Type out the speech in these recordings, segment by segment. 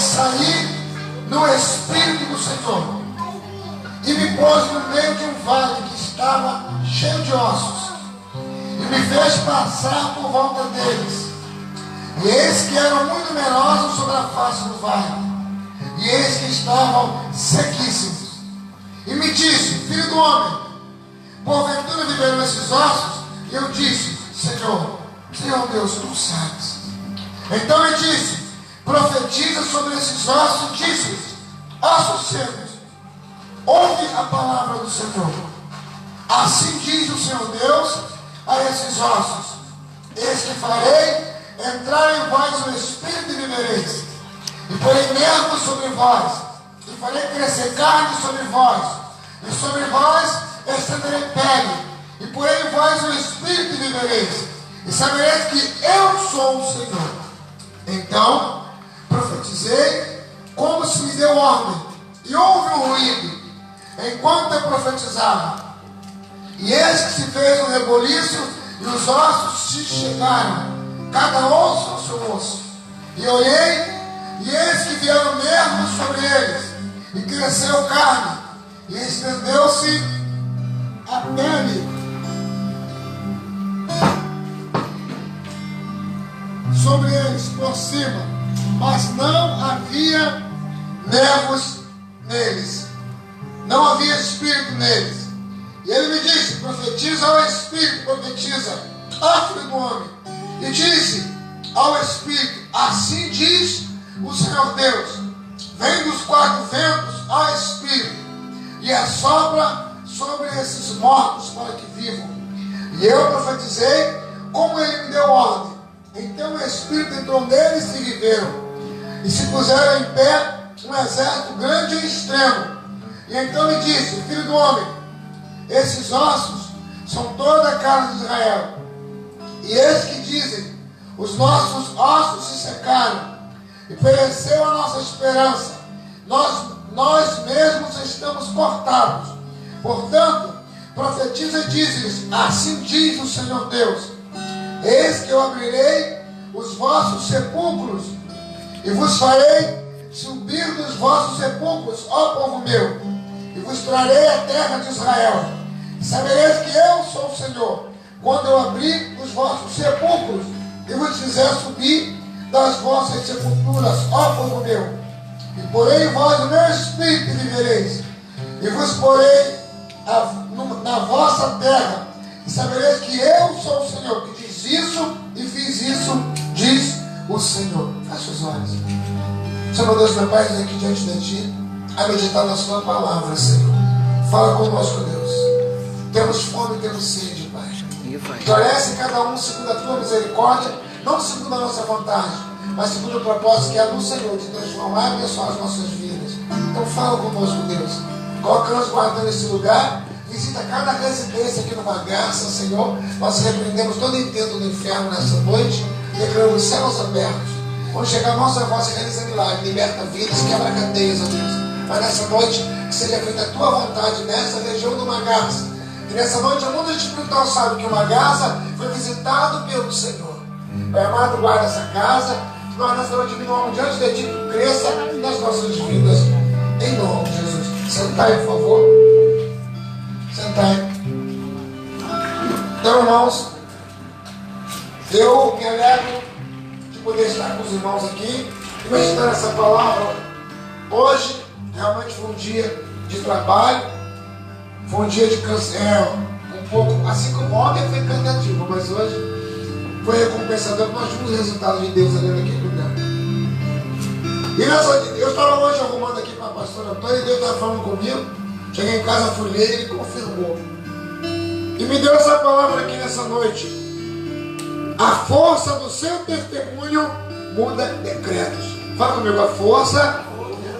saí no Espírito do Senhor e me pôs no meio de um vale que estava cheio de ossos e me fez passar por volta deles. E eis que eram muito numerosos sobre a face do vale, e eis que estavam sequíssimos. E me disse: filho do homem, porventura viveram esses ossos? E eu disse: Senhor Deus, tu sabes. Então ele disse: profetiza sobre esses ossos e disse-lhes: ossos secos, ouve a palavra do Senhor. Assim diz o Senhor Deus a esses ossos: eis que farei entrar em vós o Espírito e vivereis, e porei nervos sobre vós, e farei crescer carne sobre vós, e sobre vós estenderei pele, e porei em vós o Espírito e vivereis, e sabereis que eu sou o Senhor. Então profetizei como se me deu ordem, e houve um ruído enquanto eu profetizava, e eis que se fez um reboliço, e os ossos se chegaram, cada osso ao seu osso. E olhei, e eis que vieram nervos sobre eles, e cresceu carne, e estendeu-se a pele sobre eles por cima, mas não havia nervos neles, não havia espírito neles. E ele me disse: profetiza ao Espírito, profetiza, filho do homem, e disse ao Espírito: assim diz o Senhor Deus, vem dos quatro ventos ao Espírito, e assopra sobre esses mortos para que vivam. E eu profetizei como ele me deu ordem. Então o Espírito entrou neles e viveram, e se puseram em pé um exército grande e extremo. E então me disse: filho do homem, esses ossos são toda a casa de Israel. E eis que dizem: os nossos ossos se secaram, e pereceu a nossa esperança, nós mesmos estamos cortados. Portanto, profetiza e diz-lhes: assim diz o Senhor Deus, eis que eu abrirei os vossos sepulcros, e vos farei subir dos vossos sepulcros, ó povo meu, e vos trarei a terra de Israel. E sabereis que eu sou o Senhor, quando eu abrir os vossos sepulcros, e vos fizer subir das vossas sepulturas, ó povo meu, e porei em vós o meu espírito e vivereis, e vos porei na vossa terra, e sabereis que eu sou o Senhor, que diz isso e fiz isso, diz o Senhor. Feche os olhos. Senhor Deus, meu Pai, aqui diante de Ti, a meditar na Sua palavra, Senhor. Fala conosco, Deus. Temos fome e temos sede, Pai. Esclarece cada um segundo a Tua misericórdia, não segundo a nossa vontade, mas segundo o propósito que é do Senhor, de transformar e abençoar as nossas vidas. Então fala conosco, Deus. Coloca-nos guardando esse lugar. Visita cada residência aqui no Bagaça, Senhor. Nós repreendemos todo intento do inferno nessa noite, declarando os céus abertos. Quando chegar a nossa voz, realiza milagre, liberta vidas, quebra cadeias, ó Deus. Mas nessa noite, que seja feita a Tua vontade nessa região do Bagaça. Que nessa noite o mundo espiritual sabe que o Bagaça foi visitado pelo Senhor. Pai amado, guarda essa casa, que nós nessa noite vimos diante de Ti, que cresça nas nossas vidas. Em nome de Jesus. Sentai, por favor. Sentai. Então, irmãos, eu me alegro de poder estar com os irmãos aqui e meditar essa palavra. Hoje realmente foi um dia de trabalho, foi um dia de canseiro, um pouco, assim como ontem foi cansativo, mas hoje foi recompensador. Nós vimos o resultado de Deus ali naquele lugar. E eu estava hoje arrumando aqui para a pastora Antônia, e Deus estava falando comigo. Cheguei em casa, fui ler, ele confirmou. E me deu essa palavra aqui nessa noite. A força do seu testemunho muda decretos. Fala comigo, a força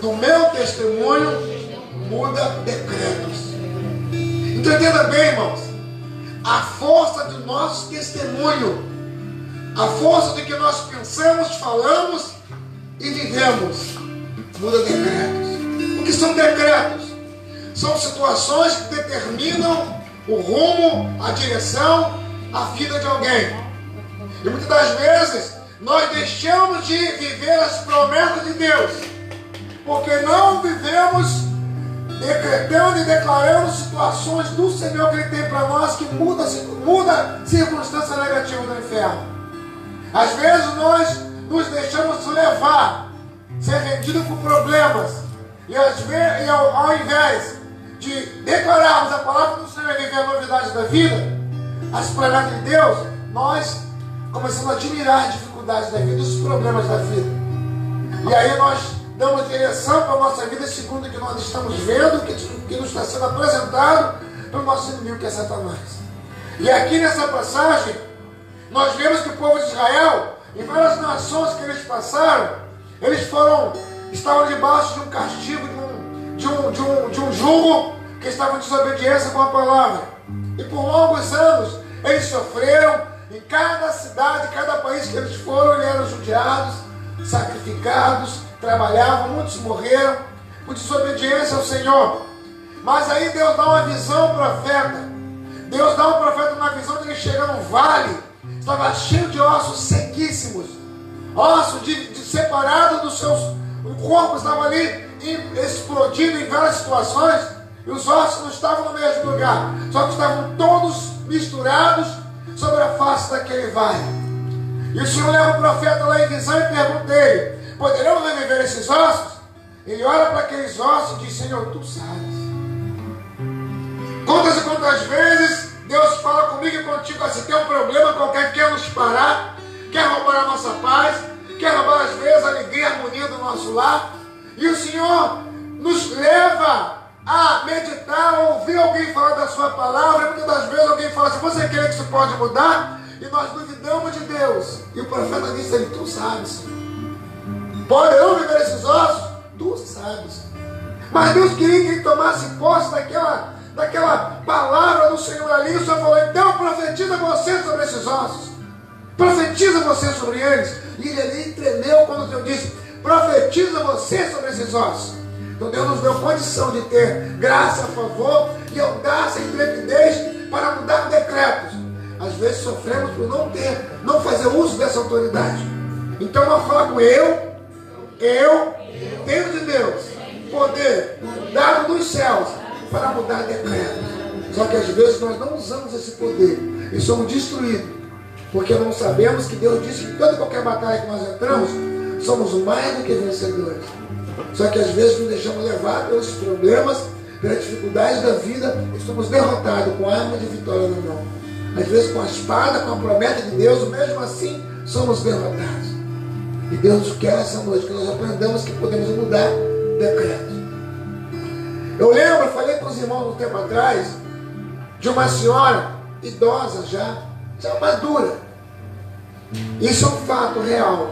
do meu testemunho muda decretos. Então entenda bem, irmãos. A força do nosso testemunho, a força do que nós pensamos, falamos e vivemos, muda decretos. O que são decretos? São situações que determinam o rumo, a direção, a vida de alguém. E muitas das vezes nós deixamos de viver as promessas de Deus porque não vivemos decretando e declarando situações do Senhor que Ele tem para nós que muda circunstâncias negativas do inferno. Às vezes nós nos deixamos levar, ser rendidos por problemas, e ao invés de declararmos a palavra do Senhor e viver a novidade da vida, as promessas de Deus, nós começamos a admirar as dificuldades da vida, os problemas da vida. E aí nós damos direção para a nossa vida segundo o que nós estamos vendo, o que nos está sendo apresentado pelo nosso inimigo, que é Satanás. E aqui nessa passagem, nós vemos que o povo de Israel, em várias nações que eles passaram, eles estavam debaixo de um castigo, de um jugo, que estavam em desobediência com a palavra. E por longos anos, eles sofreram. Em cada cidade, cada país que eles foram, eles eram judiados, sacrificados, trabalhavam, muitos morreram por desobediência ao Senhor. Mas aí Deus dá uma visão ao profeta. Deus dá ao profeta uma visão de ele chegar num vale, estava cheio de ossos sequíssimos, ossos separados dos seus. O corpo estava ali explodindo em várias situações, e os ossos não estavam no mesmo lugar, só que estavam todos misturados sobre a face daquele vale. E o Senhor leva o profeta lá em visão e pergunta a ele: poderão reviver esses ossos? Ele olha para aqueles ossos e diz: Senhor, tu sabes. Quantas e quantas vezes Deus fala comigo e contigo assim: tem um problema qualquer que quer nos parar, quer roubar a nossa paz, quer roubar às vezes a alegria e a harmonia do nosso lar, e o Senhor nos leva a meditar, a ouvir alguém falar da sua palavra. Muitas das vezes alguém fala assim: você crê que isso pode mudar? E nós duvidamos de Deus. E o profeta disse a ele: tu sabes. Poderão viver esses ossos? Tu sabes. Mas Deus queria que ele tomasse posse daquela palavra do Senhor ali. O Senhor falou: então profetiza você sobre esses ossos. Profetiza você sobre eles. E ele ali tremeu quando Deus disse: profetiza você sobre esses ossos. Então Deus nos deu condição de ter graça a favor e audácia e intrepidez para mudar decretos. Às vezes sofremos por não fazer uso dessa autoridade. Então nós falamos: eu tenho de Deus poder dado dos céus para mudar decretos. Só que às vezes nós não usamos esse poder e somos destruídos, porque não sabemos que Deus disse que toda e qualquer batalha que nós entramos, somos mais do que vencedores. Só que às vezes nos deixamos levar pelos problemas, pelas dificuldades da vida, e somos derrotados com a arma de vitória na mão. Às vezes com a espada, com a promessa de Deus, mesmo assim somos derrotados. E Deus quer essa noite que nós aprendamos que podemos mudar decretos. Eu lembro, falei com os irmãos um tempo atrás, de uma senhora idosa já madura. Isso é um fato real.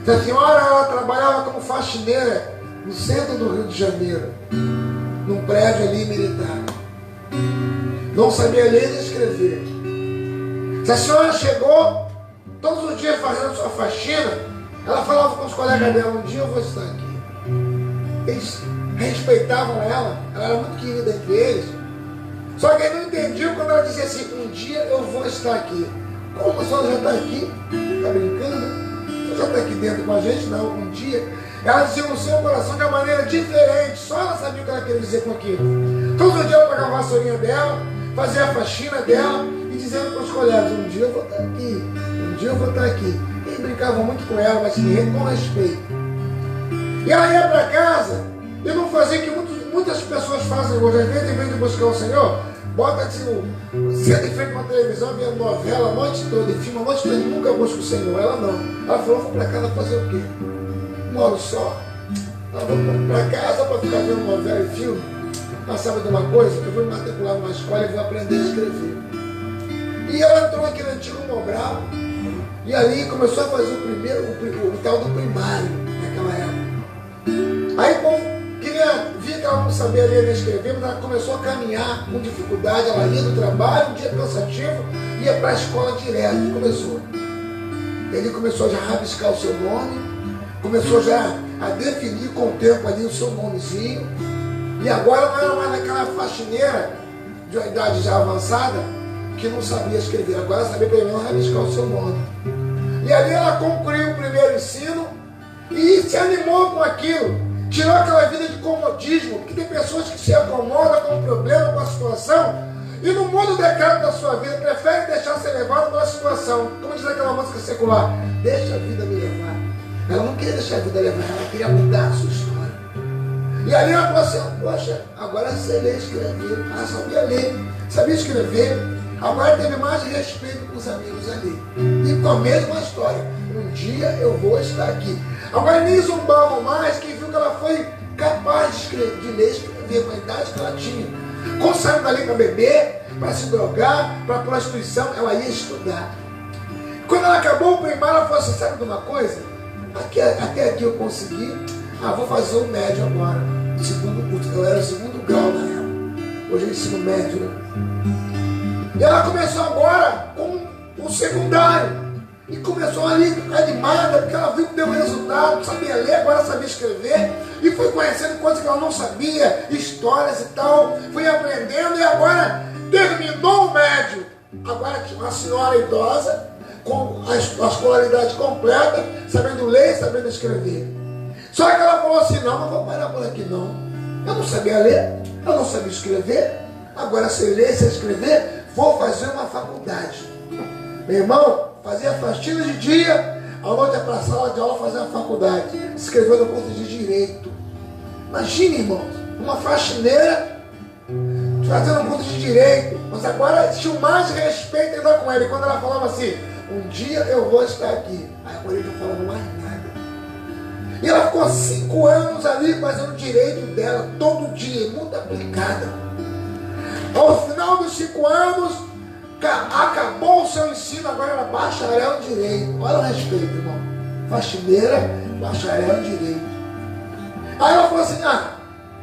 Essa senhora, ela trabalhava como faxineira no centro do Rio de Janeiro, num prédio ali militar. Não sabia ler nem escrever. Essa senhora chegou todos os dias fazendo sua faxina. Ela falava com os colegas dela: um dia eu vou estar aqui. Eles respeitavam ela era muito querida entre eles. Só que eles não entendiam quando ela dizia assim: um dia eu vou estar aqui. Como a senhora já está aqui? Está brincando? Já está aqui dentro com a gente? Não, um dia. Ela dizia no seu coração de uma maneira diferente. Só ela sabia o que ela queria dizer com aquilo. Todo dia ela pegava a vassourinha dela, fazia a faxina dela e dizendo para os colegas: um dia eu vou estar aqui, um dia eu vou estar aqui. Eles brincavam muito com ela, mas com respeito. E ela ia para casa e não fazia o que muitas pessoas fazem hoje. Às vezes, em vez de buscar o Senhor, bota assim, senta em frente a uma televisão, vendo novela a noite toda, e filma a noite toda, e nunca busca o Senhor. Ela não. Ela falou: vou para casa fazer o quê? Moro só. Ela vou para casa para ficar vendo novela e filme. Mas sabe de uma coisa? Eu vou me matricular numa escola e vou aprender a escrever. E ela entrou aqui no antigo Mobral, e ali começou a fazer o tal do primário, naquela época. Aí o povo via que ela não sabia ler nem escrever, mas ela começou a caminhar com dificuldade. Ela ia do trabalho, um dia cansativo, ia para a escola direto. Ele começou já a rabiscar o seu nome, começou já a definir com o tempo ali o seu nomezinho. E agora não era mais naquela faxineira de uma idade já avançada que não sabia escrever. Agora ela sabia pelo menos rabiscar o seu nome. E ali ela concluiu o primeiro ensino e se animou com aquilo. Tirou aquela vida de comodismo, porque tem pessoas que se acomodam com o problema, com a situação, e não muda o decreto da sua vida, prefere deixar ser levado pela situação. Como diz aquela música secular, deixa a vida me levar. Ela não queria deixar a vida levar, ela queria mudar a sua história. E ali ela falou assim, poxa, agora sei ler e escrever. Ela sabia ler, sabia escrever. Agora teve mais respeito com os amigos ali. E com a mesma história. Um dia eu vou estar aqui. Agora nem zombavam mais, quem viu que ela foi capaz de escrever, de ler e escrever com a idade que ela tinha. Quando saiu dali para beber, para se drogar, para prostituição, ela ia estudar. Quando ela acabou o primário, ela falou assim, sabe de uma coisa? Até aqui eu consegui, vou fazer o médio agora. O segundo curso, eu era o segundo grau na época. Hoje é ensino médio, né? E ela começou agora com o secundário. E começou ali animada, porque ela viu que deu resultado, sabia ler, agora sabia escrever. E foi conhecendo coisas que ela não sabia, histórias e tal. Foi aprendendo e agora terminou o médio. Agora tinha uma senhora idosa, com a escolaridade completa, sabendo ler e sabendo escrever. Só que ela falou assim, não vou parar por aqui não. Eu não sabia ler, eu não sabia escrever. Agora sei ler, sei escrever, vou fazer uma faculdade. Meu irmão, fazia faxina de dia, à noite ia para a sala de aula fazer uma faculdade. Se inscreveu no curso de Direito. Imagina, irmãos, uma faxineira fazendo um curso de Direito. Mas agora tinha mais respeito ainda com ela. E quando ela falava assim, um dia eu vou estar aqui. Aí agora ele não falava mais nada. E ela ficou 5 anos ali fazendo o direito dela, todo dia, muito aplicada. Ao final dos 5 anos, acabou o seu ensino, agora era bacharel em Direito. Olha o respeito, irmão. Faxineira, bacharel em Direito. Aí ela falou assim,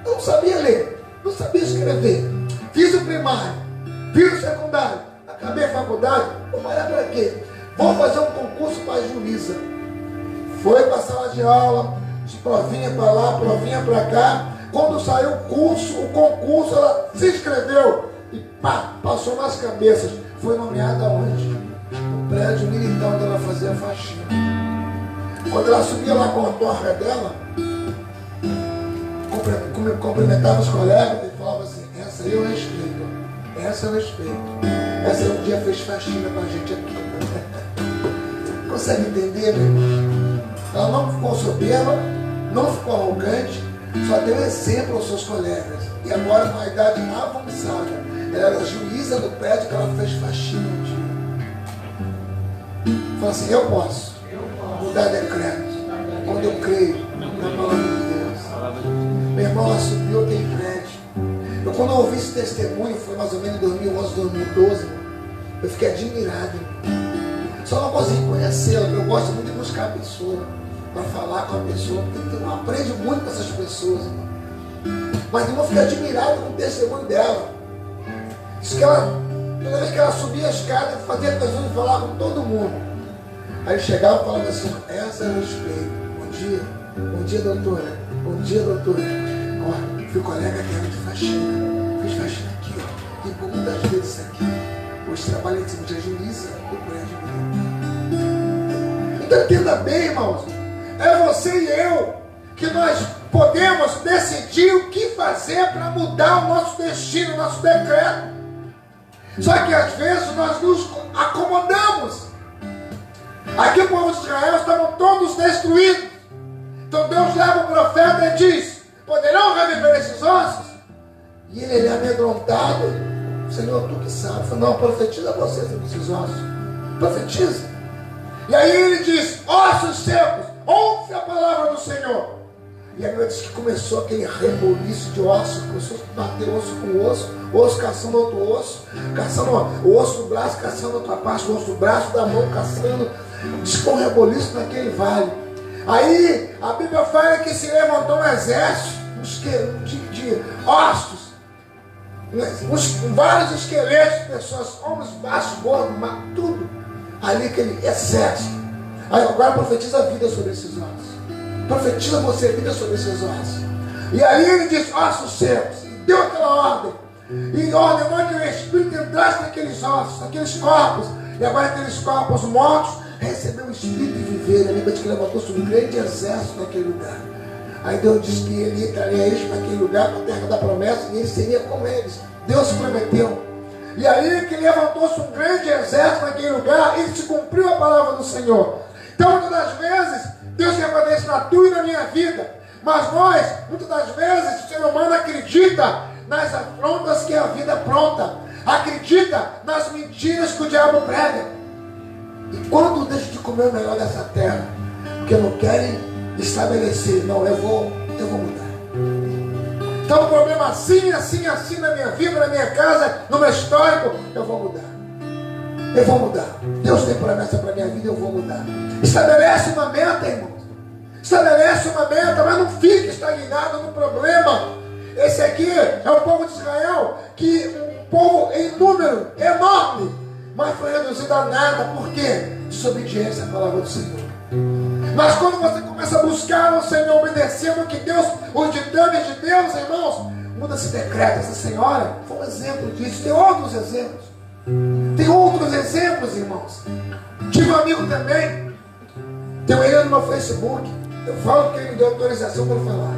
eu não sabia ler, não sabia escrever. Fiz o primário, fiz o secundário, acabei a faculdade, vou parar para quê? Vou fazer um concurso para juíza. Foi para a sala de aula, provinha para lá, provinha para cá. Quando saiu o concurso, ela se inscreveu e passou nas cabeças. Foi nomeada onde? No prédio militar onde ela fazia faxina. Quando ela subia lá com a torre dela, cumprimentava os colegas e falava assim, essa aí eu respeito, essa eu respeito. Essa um dia fez faxina com a gente aqui. Consegue entender, meu irmão? Ela não ficou soberba, não ficou arrogante, só deu exemplo aos seus colegas. E agora, com a idade avançada, ela era juíza do prédio que ela fez faxina um dia. Falou assim, eu posso mudar decreto quando eu creio na palavra de Deus. Meu irmão, ela subiu aquele prédio. Eu, quando eu ouvi esse testemunho, foi mais ou menos em 2011, 2012, eu fiquei admirado. Só não consegui conhecê-la, eu gosto muito de buscar a pessoa, para falar com a pessoa, porque eu aprendo muito com essas pessoas, irmão. Mas eu fiquei admirado com o testemunho dela. Diz que ela, toda vez que ela subia a escada, fazia questão de falar com todo mundo. Aí chegava e falava assim, essa eu respeito. Bom dia, doutora. Bom dia, doutora. Ó, fui colega dela de faxina. Fiz faxina aqui, ó. Limpou muitas vezes isso aqui. Hoje trabalho em cima de juíza do prédio. Então entenda bem, irmãos. É você e eu que nós podemos decidir o que fazer para mudar o nosso destino, o nosso decreto. Só que às vezes nós nos acomodamos. Aqui o povo de Israel estavam todos destruídos. Então Deus leva o profeta e diz, poderão reviver esses ossos? E ele é amedrontado. Senhor, tu que sabe. Falei, não, profetiza você sobre esses ossos. Profetiza. E aí ele diz, ossos secos, ouve a palavra do Senhor. E a Bíblia diz que começou aquele reboliço de ossos, começou a bater osso com osso caçando outro osso, caçando o osso do braço, caçando outra parte, o osso do braço, da mão, caçando. Diz que um reboliço naquele vale. Aí a Bíblia fala que se levantou um exército de ossos, vários esqueletos de pessoas, homens, baixos, gordos, tudo. Ali aquele exército. Aí agora profetiza a vida sobre esses ossos. Profetiza você a vida sobre esses ossos. E aí ele diz, ossos secos. E deu aquela ordem. E ordenou que o Espírito entrasse naqueles ossos, naqueles corpos. E agora aqueles corpos mortos receberam o Espírito de viver. A Bíblia diz que levantou-se um grande exército naquele lugar. Aí Deus disse que ele traria eles para aquele lugar, para a terra da promessa, e ele seria com eles. Deus prometeu. E aí que levantou-se um grande exército naquele lugar e se cumpriu a palavra do Senhor. Então, muitas das vezes, Deus quer fazer isso na tua e na minha vida. Mas nós, muitas das vezes, o ser humano acredita nas afrontas que a vida apronta. Acredita nas mentiras que o diabo prega. E quando deixa de comer o melhor dessa terra, porque não querem estabelecer, não, eu vou mudar. Então um problema assim na minha vida, na minha casa, no meu histórico, eu vou mudar. Eu vou mudar. Deus tem promessa para a minha vida, eu vou mudar. Estabelece uma meta, irmão. Estabelece uma meta, mas não fique estagnado no problema. Esse aqui é o povo de Israel, que um povo em número enorme, mas foi reduzido a nada. Por quê? Desobediência à palavra do Senhor. Mas quando você começa a buscar o Senhor, obedecendo o que Deus, os ditames de Deus, irmãos, muda esse decreto. Essa senhora foi um exemplo disso. Tem outros exemplos. Tem outros exemplos, irmãos. Tive um amigo também, tenho ele no meu Facebook. Eu falo porque ele me deu autorização para falar.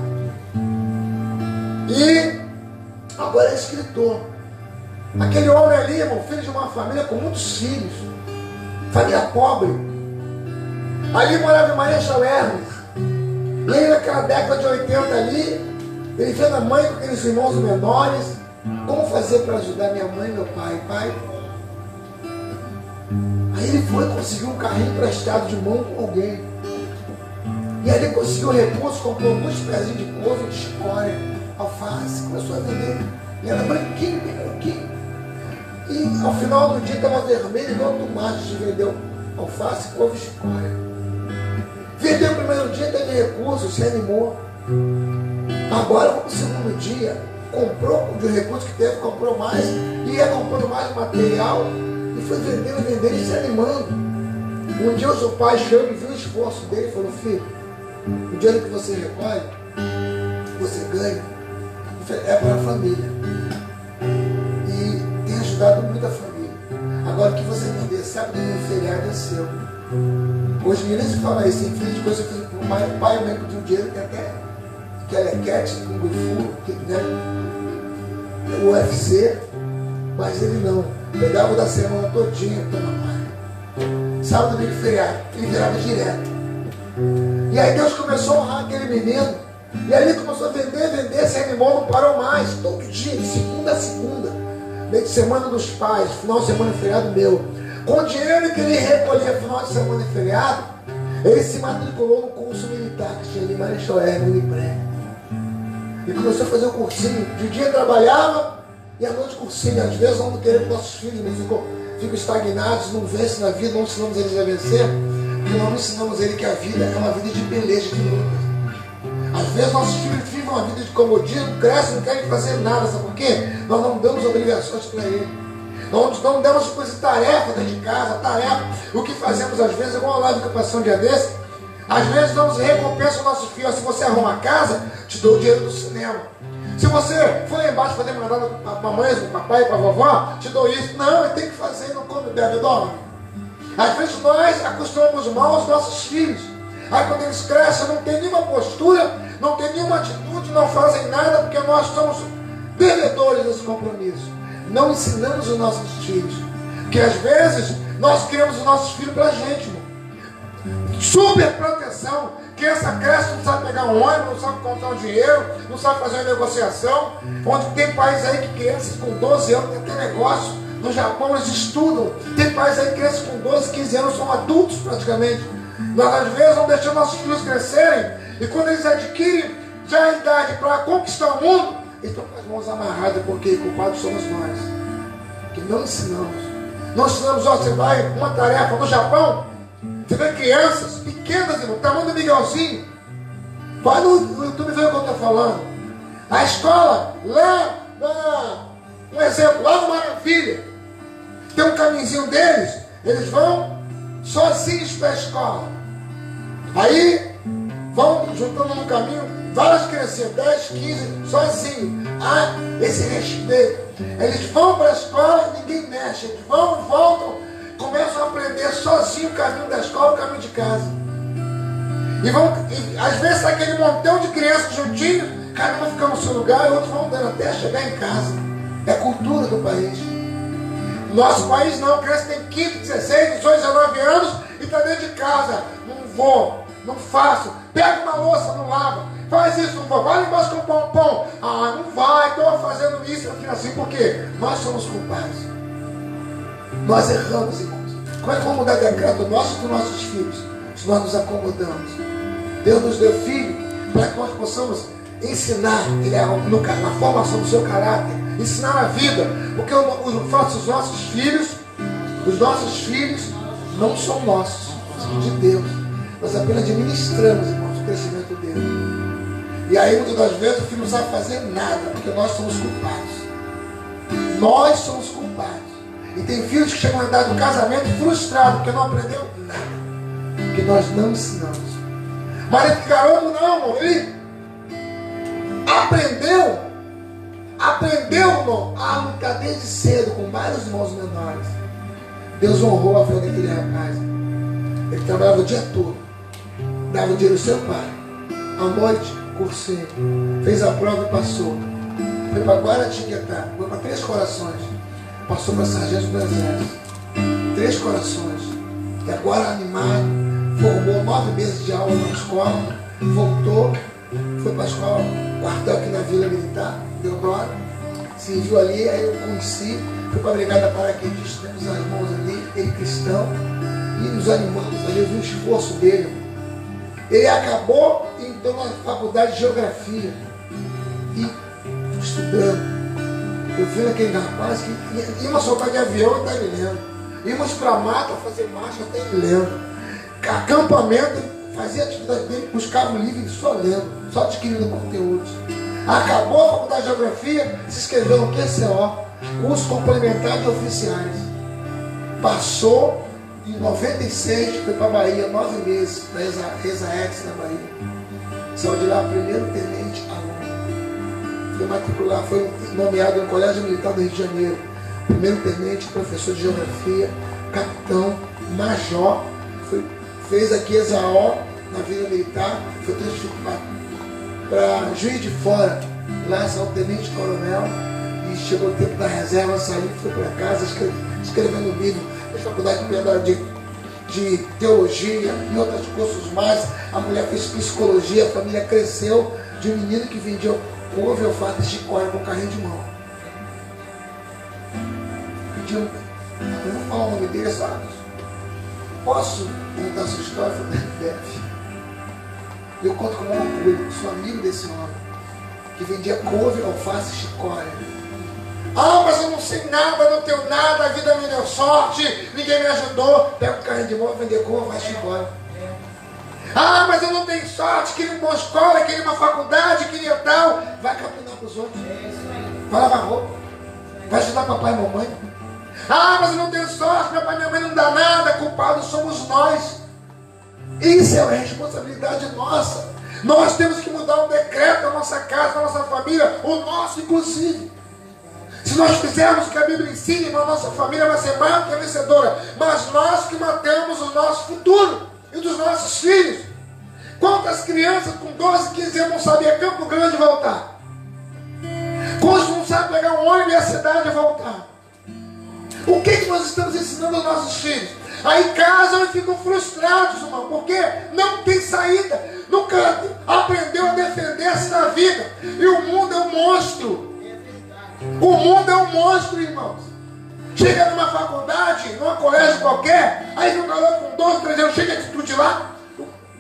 E agora é escritor. Aquele homem ali, irmão, filho de uma família com muitos filhos, família pobre. Ali morava em Marechal Hermes. E aí naquela década de 80 ali, ele vendo a mãe com aqueles irmãos menores. Como fazer para ajudar minha mãe e meu pai? Pai. Aí ele foi, conseguiu um carrinho emprestado de mão com alguém. E aí ele conseguiu recurso, comprou alguns pezinhos de couve, de chicória, alface, começou a vender. E era branquinho, bem branquinho. E ao final do dia estava vermelho, igual tomate, vendeu alface, couve e chicória. Vendeu o primeiro dia, teve recurso, se animou. Agora, no segundo dia, comprou de recurso que teve, comprou mais, e ia comprando mais material, e foi vendendo e se animando. Um dia o seu pai chegou e viu o esforço dele e falou: filho, o dinheiro que você recolhe, você ganha, é para a família. E tem ajudado muito a família. Agora o que você vender, sabe que o feriado é seu. Hoje ninguém se fala isso, tem filho de coisa que o pai mesmo pediu dinheiro, que até que ela é cat, com Guifu, né? O UFC, mas ele não. Pegava da semana todinha, toma pai. Sábado, domingo, feriado, ele virava direto. E aí Deus começou a honrar aquele menino. E ali começou a vender, se animou, não parou mais. Todo dia, de segunda a segunda. Meio de semana dos pais, final de semana e feriado meu. Com o dinheiro que ele recolhia final de semana e feriado, ele se matriculou no curso militar que tinha ali em Marechal Hermes, no Unipré. E começou a fazer um cursinho. De dia trabalhava e à noite cursinho. Às vezes não querendo que nossos filhos não ficam estagnados, não vencem na vida, não ensinamos eles a vencer, porque nós não ensinamos eles que a vida é uma vida de beleza, de luta. Às vezes nossos filhos vivem uma vida de comodismo, crescem, não querem fazer nada, sabe por quê? Nós não damos obrigações para eles. Nós não damos coisa, tarefa dentro de casa, tarefa. O que fazemos às vezes, igual a live que eu passei um dia desse, às vezes damos recompensa aos nossos filhos. Se você arruma a casa, te dou o dinheiro do cinema. Se você for lá embaixo fazer mandada para a mamãe, para o papai, para a vovó, te dou isso. Não, ele tem que fazer, não come, bebe, dorme. Às vezes nós acostumamos mal aos nossos filhos. Aí quando eles crescem, não tem nenhuma postura, não tem nenhuma atitude, não fazem nada, porque nós somos perdedores desse compromisso. Não ensinamos os nossos filhos. Porque às vezes nós criamos os nossos filhos para a gente, irmão. Super proteção. Criança cresce, não sabe pegar um ônibus, não sabe contar um dinheiro, não sabe fazer uma negociação. Onde tem países aí que crianças com 12 anos têm até negócio. No Japão eles estudam. Tem países aí que crianças com 12, 15 anos são adultos praticamente. Nós às vezes não deixamos nossos filhos crescerem. E quando eles adquirem já a idade para conquistar o mundo, eles estão com as mãos amarradas, porque culpados somos nós. Que não ensinamos. Não ensinamos, ó, você vai uma tarefa no Japão, você vê crianças pequenas, irmão, tamanho do Miguelzinho. Vai no YouTube ver o que eu estou falando. A escola, um exemplo, lá no Maravilha, tem um caminhozinho deles, eles vão sozinhos para a escola. Aí vão juntando no caminho várias criancinhas, 10, 15, sozinhos. Ah, esse respeito. Eles vão para a escola e ninguém mexe. Eles vão e voltam, começam a aprender sozinho o caminho da escola, o caminho de casa. E às vezes aquele montão de crianças juntinhos, cada um vai ficar no seu lugar e outros vão andando até chegar em casa. É a cultura do país. Nosso país não, criança tem 15, 16, 18, 19 anos e está dentro de casa. Não vou, não faço. Pega uma louça, não lava. Faz isso, não vou. Vai lá embaixo com pão. Ah, não vai, estou fazendo isso assim, por quê? Nós somos culpados. Nós erramos, irmãos. Como é que vamos mudar decreto nosso e dos nossos filhos? Se nós nos acomodamos. Deus nos deu filho para que nós possamos ensinar na formação do seu caráter, ensinar a vida, porque os nossos filhos não são nossos, são de Deus. Nós apenas administramos, irmãos, o crescimento dele. E aí muitas das vezes o filho não sabe fazer nada, porque nós somos culpados. Nós somos culpados. E tem filhos que chegam na idade do casamento frustrados, porque não aprendeu nada, porque nós não ensinamos. Marido que garoto não, amor, ele aprendeu, irmão, a lutar desde cedo com vários irmãos menores. Deus honrou a fé daquele rapaz. Ele trabalhava o dia todo, dava o dinheiro ao seu pai. À noite, cursinho, fez a prova e passou. Foi para Guaratinguetá, foi para 3 Corações, passou para Sargento do Exército. 3 Corações. E agora animado, formou 9 meses de aula na escola, voltou, foi para a escola, quartel aqui na Vila Militar, Deodoro, se viu ali, aí eu conheci, fui para a Brigada Paraquedista, temos as mãos ali, ele cristão, e nos animamos ali, eu vi o esforço dele. Ele acabou então na faculdade de Geografia, e estudando. Eu vi aquele rapaz que íamos soltar de avião e está me lendo. Íamos para a mata fazer marcha, até me lendo. Acampamento, fazia atividade dele, buscava um livro só lendo, só adquirindo conteúdos. Acabou a faculdade de Geografia, se inscreveu no QCO, curso complementar de oficiais. Passou em 96, foi para a Bahia, 9 meses, na ESAEX na Bahia. Saiu de lá, primeiro tenente aluno. Foi matricular, foi nomeado no Colégio Militar do Rio de Janeiro. Primeiro tenente, professor de Geografia, capitão, major. Fez aqui ESAO na Vila Militar, foi transferido para Juiz de Fora, lá saiu tenente coronel, e chegou o tempo da reserva, saiu, foi para casa, escrevendo livro, fez faculdade de teologia e outros cursos mais. A mulher fez psicologia, a família cresceu de um menino que vendia couve, alface e chicória com carrinho de mão. Eu vou falar o nome dele, sabe? Posso contar sua história? Deve. Eu conto com orgulho, sou amigo desse homem, que vendia couve, alface e chicória. Ah, mas eu não sei nada, não tenho nada, a vida me deu sorte, ninguém me ajudou. Pega o carrinho de mão, vender couve, alface e chicória. Ah, mas eu não tenho sorte, queria uma boa escola, queria uma faculdade, queria tal. Vai capinar para os outros. Vai lavar roupa. Vai ajudar papai e mamãe. Ah, mas eu não tenho sorte, meu pai e minha mãe não dá nada, culpados somos nós. Isso é uma responsabilidade nossa. Nós temos que mudar o decreto da nossa casa, da nossa família, o nosso inclusive. Se nós fizermos o que a Bíblia ensina, a nossa família vai ser mais do que vencedora. Mas nós que matamos o nosso futuro e dos nossos filhos. Quantas crianças com 12, 15 anos não sabem a Campo Grande voltar? Quantos não sabem pegar um ônibus e a cidade e voltar? O que nós estamos ensinando aos nossos filhos? Aí casam e ficam frustrados, irmão, porque não tem saída. Nunca aprendeu a defender-se na vida. E o mundo é um monstro. O mundo é um monstro, irmãos. Chega numa faculdade, num colégio qualquer, aí um garoto com 12, 13 anos chega de atitude lá,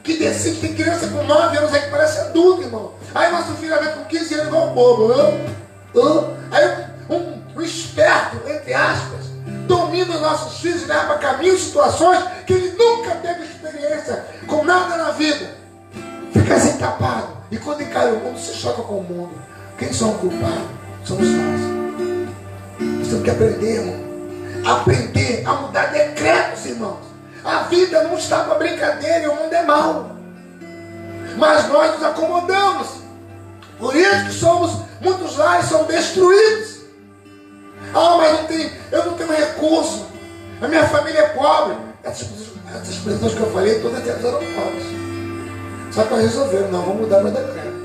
que decide, tem criança com 9 anos aí que parece adulto, irmão. Aí nosso filho vem com 15 anos igual bobo. Aí um esperto, entre aspas, domina os nossos filhos e leva para caminhos, situações que ele nunca teve experiência com nada na vida. Fica assim tapado. E quando encara o mundo, se choca com o mundo. Quem são os culpados? Somos nós. Nós temos que aprender, irmão. Aprender a mudar decretos, irmãos. A vida não está para brincadeira e o mundo é mau. Mas nós nos acomodamos. Por isso que muitos lares são destruídos. Ah, mas eu não tenho recurso. A minha família é pobre. Essas expressões que eu falei, todas elas eram pobres. Só que nós resolvemos, não, vamos mudar meu decreto.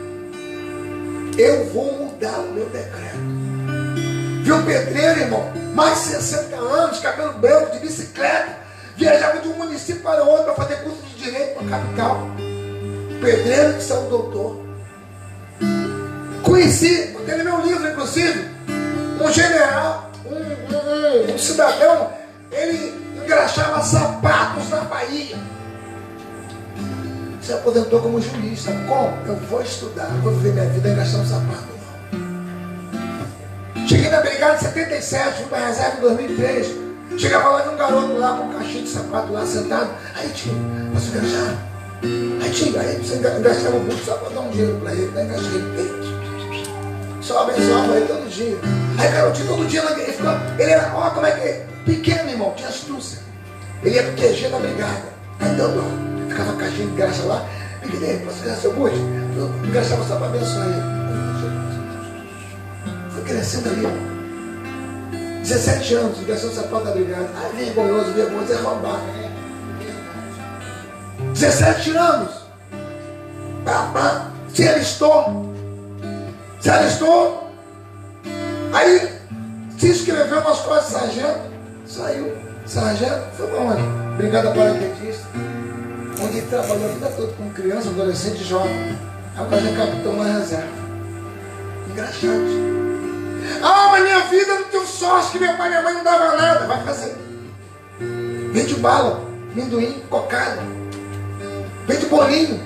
Eu vou mudar o meu decreto. Viu o pedreiro, irmão? Mais de 60 anos, cabelo branco, de bicicleta. Viajava de um município para outro para fazer curso de direito para a capital. Pedreiro que saiu doutor. Conheci, botei no meu livro, inclusive, um general, um cidadão, ele engraxava sapatos na Bahia. Se aposentou como juiz, sabe como? Eu vou estudar, eu vou viver minha vida engraxando sapato. Cheguei na brigada em 77, fui para a reserva em 2003. Chegava lá, vi um garoto lá com um caixinho de sapato lá sentado. Aí, tio, posso engraxar? Aí, tio, aí você engraxava muito só para dar um dinheiro para ele, né? Engraxei ele. Só abençoava ele todo dia. Aí, garotinho, todo dia ele era, ó, como é que é? Pequeno, irmão, tinha astúcia. Ele ia pro QG da brigada. Aí, então, ficava caixinha de graxa lá. Pequenininho, posso engraxar seu boot? Eu engraxava só para abençoar ele. Foi crescendo ali, irmão. 17 anos, engraxando sapato da brigada. Aí, vergonhoso é roubar. 17 anos. Se alistou. Aí se inscreveu na escola de sargento. Saiu. Sargento foi para onde? Brigada paraquedista. Onde ele trabalhou a vida toda com criança, adolescente e jovem. Agora já é capitão na reserva. Engraxante. Ah, mas minha vida não tem sorte que meu pai e minha mãe não davam nada. Vai fazer. Vende bala, amendoim, cocada. Vende bolinho.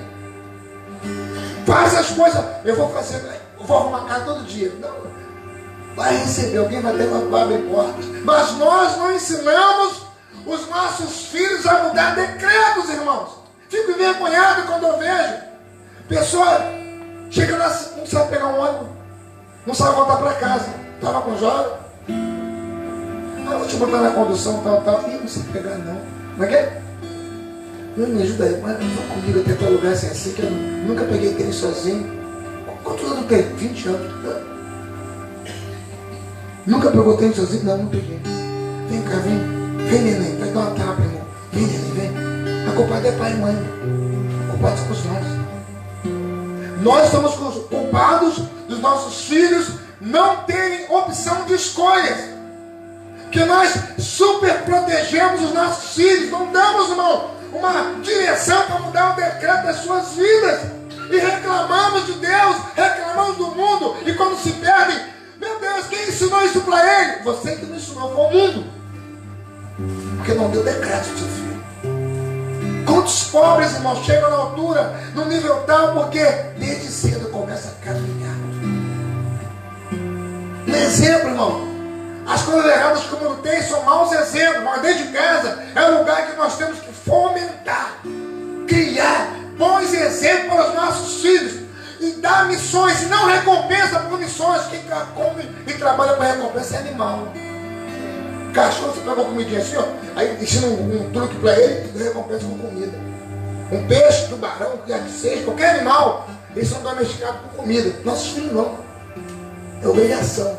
Faz as coisas. Eu vou fazer. Eu vou arrumar casa todo dia. Não. Vai receber. Alguém vai abrir portas. Mas nós não ensinamos os nossos filhos a mudar decretos, irmãos. Fico envergonhado quando eu vejo pessoa chega lá, não sabe pegar um ônibus, não sabe voltar para casa. Estava com jovem. Ah, eu vou te botar na condução, tal. Ih, não sei pegar não. Como é que é? Me ajuda aí, mas não vou comigo até tal lugar assim, que eu nunca peguei trem sozinho. Quantos anos tem? 20 anos. Nunca pegou trem sozinho? Não peguei. Vem cá, vem. Vem, neném. Vai dar uma tapa, irmão. Vem, neném, vem. A culpada é pai e mãe. A culpada somos nós. Nós somos culpados dos nossos filhos não terem opção de escolhas. Que nós super protegemos os nossos filhos. Não damos, irmão, uma direção para mudar o decreto das suas vidas. E reclamamos de Deus, reclamamos do mundo. E quando se perdem, meu Deus, quem ensinou isso para ele? Você que não ensinou, foi o mundo. Porque não deu decreto do seu filho. Quantos pobres, irmãos, chegam na altura, no nível tal, porque desde cedo começa a caminhar. Um exemplo, irmão. As coisas erradas que o mundo tem são maus exemplos. Mas dentro de casa é o lugar que nós temos que fomentar, criar bons exemplos para os nossos filhos. E dar missões, e não recompensa por missões. Quem come e trabalha para recompensa é animal. Cachorro, você pega uma comidinha assim, ó, aí ensina um truque para ele e recompensa com comida. Um peixe, tubarão, o que quer que seja, qualquer animal, eles são domesticados com comida. Nossos filhos não. É obrigação.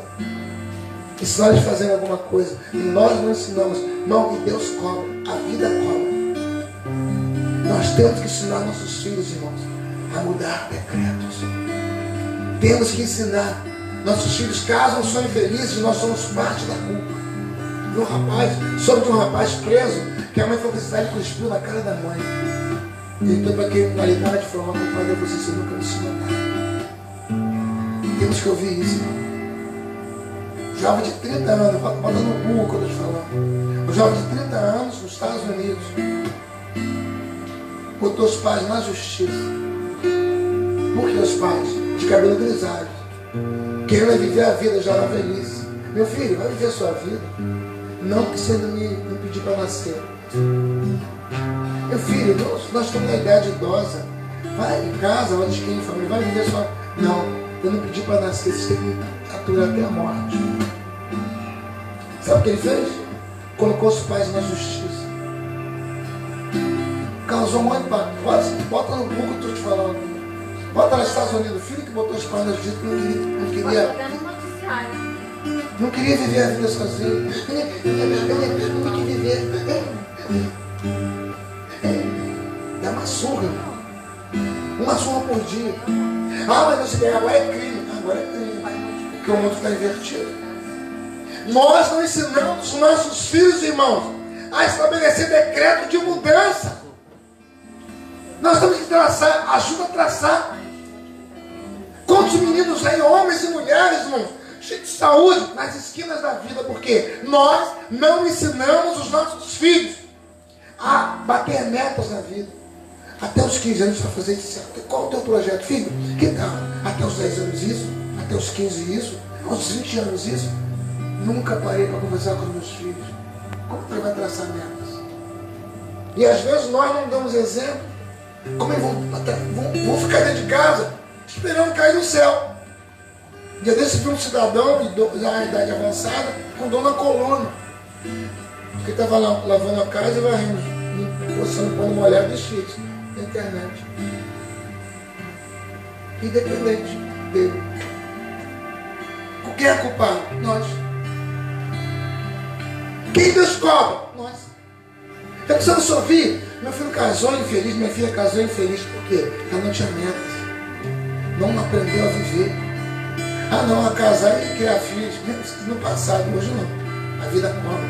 Ensinar eles fazerem alguma coisa. E nós não ensinamos. Não, e Deus cobra. A vida cobra. Nós temos que ensinar nossos filhos, irmãos, a mudar decretos. Temos que ensinar. Nossos filhos, caso não são infelizes, nós somos parte da culpa. Um rapaz, soube de um rapaz preso, que a mãe foi visitar ele com cuspiu na cara da mãe. E então, para quem não lidar de forma culpada, você nunca me ensinou nada. Temos que ouvir isso, irmão. Jovem de 30 anos, bota no Google quando eu estou falando. Um jovem de 30 anos nos Estados Unidos botou os pais na justiça. Por que os pais? De cabelo grisalho. Querendo viver a vida já na velhice. Meu filho, vai viver a sua vida. Não que você não me pedir para nascer. Meu filho, nós estamos na idade idosa. Vai em casa, olha de quem família, vai viver a sua. Não, eu não pedi para nascer, você tem que aturar até a morte. Sabe o que ele fez? Colocou os pais na justiça. Causou um impacto. Bota no Google que eu estou te falando. Bota nos Estados Unidos, o filho que botou os pais na justiça não queria viver a vida sozinho. Eu tenho que viver. Dá uma surra. Uma surra por dia. Ah, mas não se der, agora é crime. agora é crime. Porque o mundo está invertido. Nós não ensinamos os nossos filhos, irmãos, a estabelecer decreto de mudança. Nós temos que traçar, ajuda a traçar. Quantos meninos aí, homens e mulheres, irmãos, cheios de saúde nas esquinas da vida, porque nós não ensinamos os nossos filhos a bater metas na vida. Até os 15 anos para fazer isso. Qual é o teu projeto, filho? Que tal? Até os 10 anos isso, até os 15 isso, aos 20 anos isso. Nunca parei para conversar com os meus filhos. Como que ele vai traçar metas? E às vezes nós não damos exemplo. Como eles vão ficar dentro de casa esperando cair do céu. Dia desse vi um cidadão da idade avançada com dor na coluna. Porque estava lavando a casa e varrendo, postando pano molhado dos filhos na internet. Independente dele. Com quem é culpado? Nós. Quem Deus cobra? Nós. Eu precisava só ouvir. Meu filho casou infeliz, minha filha casou infeliz. Por quê? Ela não tinha metas. Não aprendeu a viver. Ah não, a casar e criar filhos. No passado, hoje não. A vida cobra.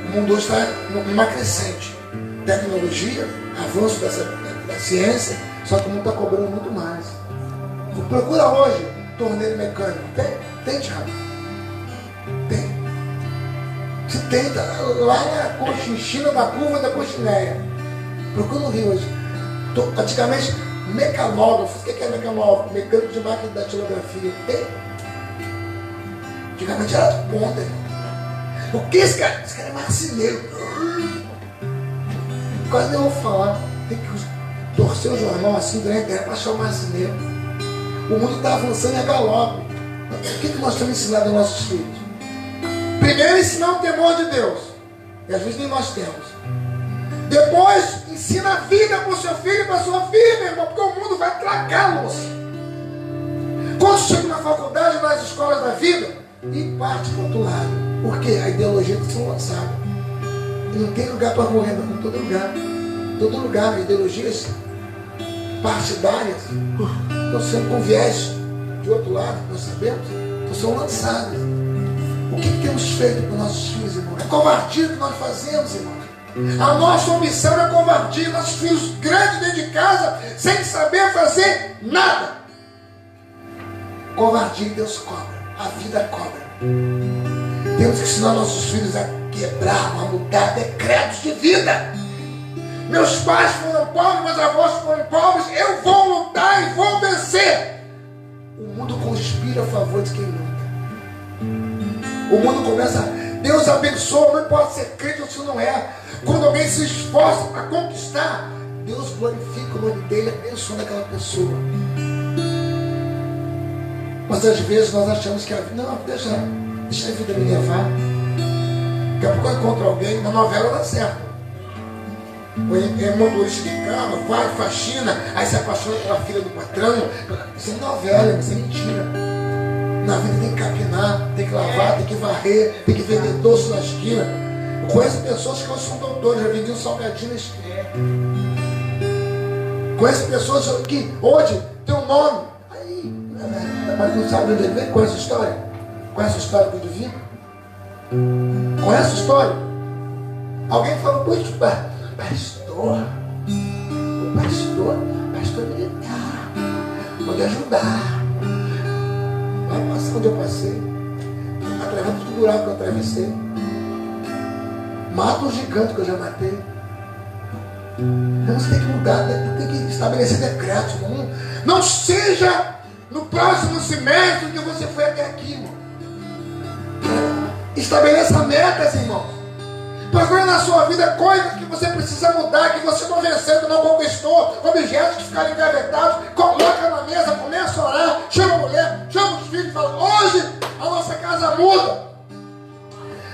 O mundo hoje está numa crescente. Tecnologia, avanço da ciência, só que o mundo está cobrando muito mais. Procura hoje torneiro mecânico. Tem, Thiago? Tem. Se tem, tá lá na Conchinchina, na curva da Cochineia. Procura no Rio hoje. Antigamente, mecanógrafo. O que é mecanógrafo? Mecânico de máquina de datilografia. Tem. Antigamente era ponta. O que esse cara? Esse cara é marceneiro. Quase nem vou falar. Tem que torcer o jornal assim durante a internet para achar o marceneiro. O mundo está avançando e é galope. O que nós temos ensinado aos nossos filhos? Primeiro, ensinar o temor de Deus. E às vezes nem nós temos. Depois, ensina a vida para o seu filho e para a sua filha, meu irmão, porque o mundo vai tragá-los. Quando chega na faculdade, nas escolas da vida, e parte para o outro lado. Porque a ideologia está sendo lançada. E não tem lugar para morrer, não. Em todo lugar. Em todo lugar, ideologias partidárias estão sendo com viés de outro lado, nós sabemos, estão sendo lançadas. O que temos feito para os nossos filhos, irmãos? É covardia que nós fazemos, irmãos. A nossa omissão é covardia. Nossos filhos grandes dentro de casa, sem saber fazer nada. Covardia Deus cobra. A vida cobra. Temos que ensinar nossos filhos a quebrar, a mudar decretos de vida. Meus pais foram pobres, meus avós foram pobres. Eu vou lutar e vou vencer. O mundo conspira a favor de quem luta. O mundo começa, Deus abençoa, não importa se é crente ou se não é. Quando alguém se esforça para conquistar, Deus glorifica o nome dele, abençoando aquela pessoa. Mas às vezes nós achamos que a vida, não, deixa a vida me levar. Daqui a pouco eu encontro alguém, na novela dá certo. É motorista de carro, vai, faxina, aí se apaixona pela filha do patrão. Isso é novela, isso é mentira. Na vida tem que capinar, tem que lavar, tem que varrer, tem que vender doce na esquina. Eu conheço pessoas que hoje são doutores, já vendiam salgadinho na esquina. Conheço pessoas que hoje tem um nome. Aí, mas não sabe onde ele vem? Conhece a história? Conhece a história do divino? Conhece a história? Alguém falou, pois, pastor militar, pode ajudar. Vai passar onde eu passei, através do buraco que eu atravessei, mata um gigante que eu já matei. Então você tem que mudar, tem que estabelecer decretos. Não seja no próximo semestre que você foi até aqui, irmão. Estabeleça metas, irmãos. Procure na sua vida coisas que você precisa mudar, que você não venceu, que não conquistou, objetos que ficaram engavetados. Coloca na mesa, começa a orar, chama a mulher, chama os filhos e fala, hoje a nossa casa muda.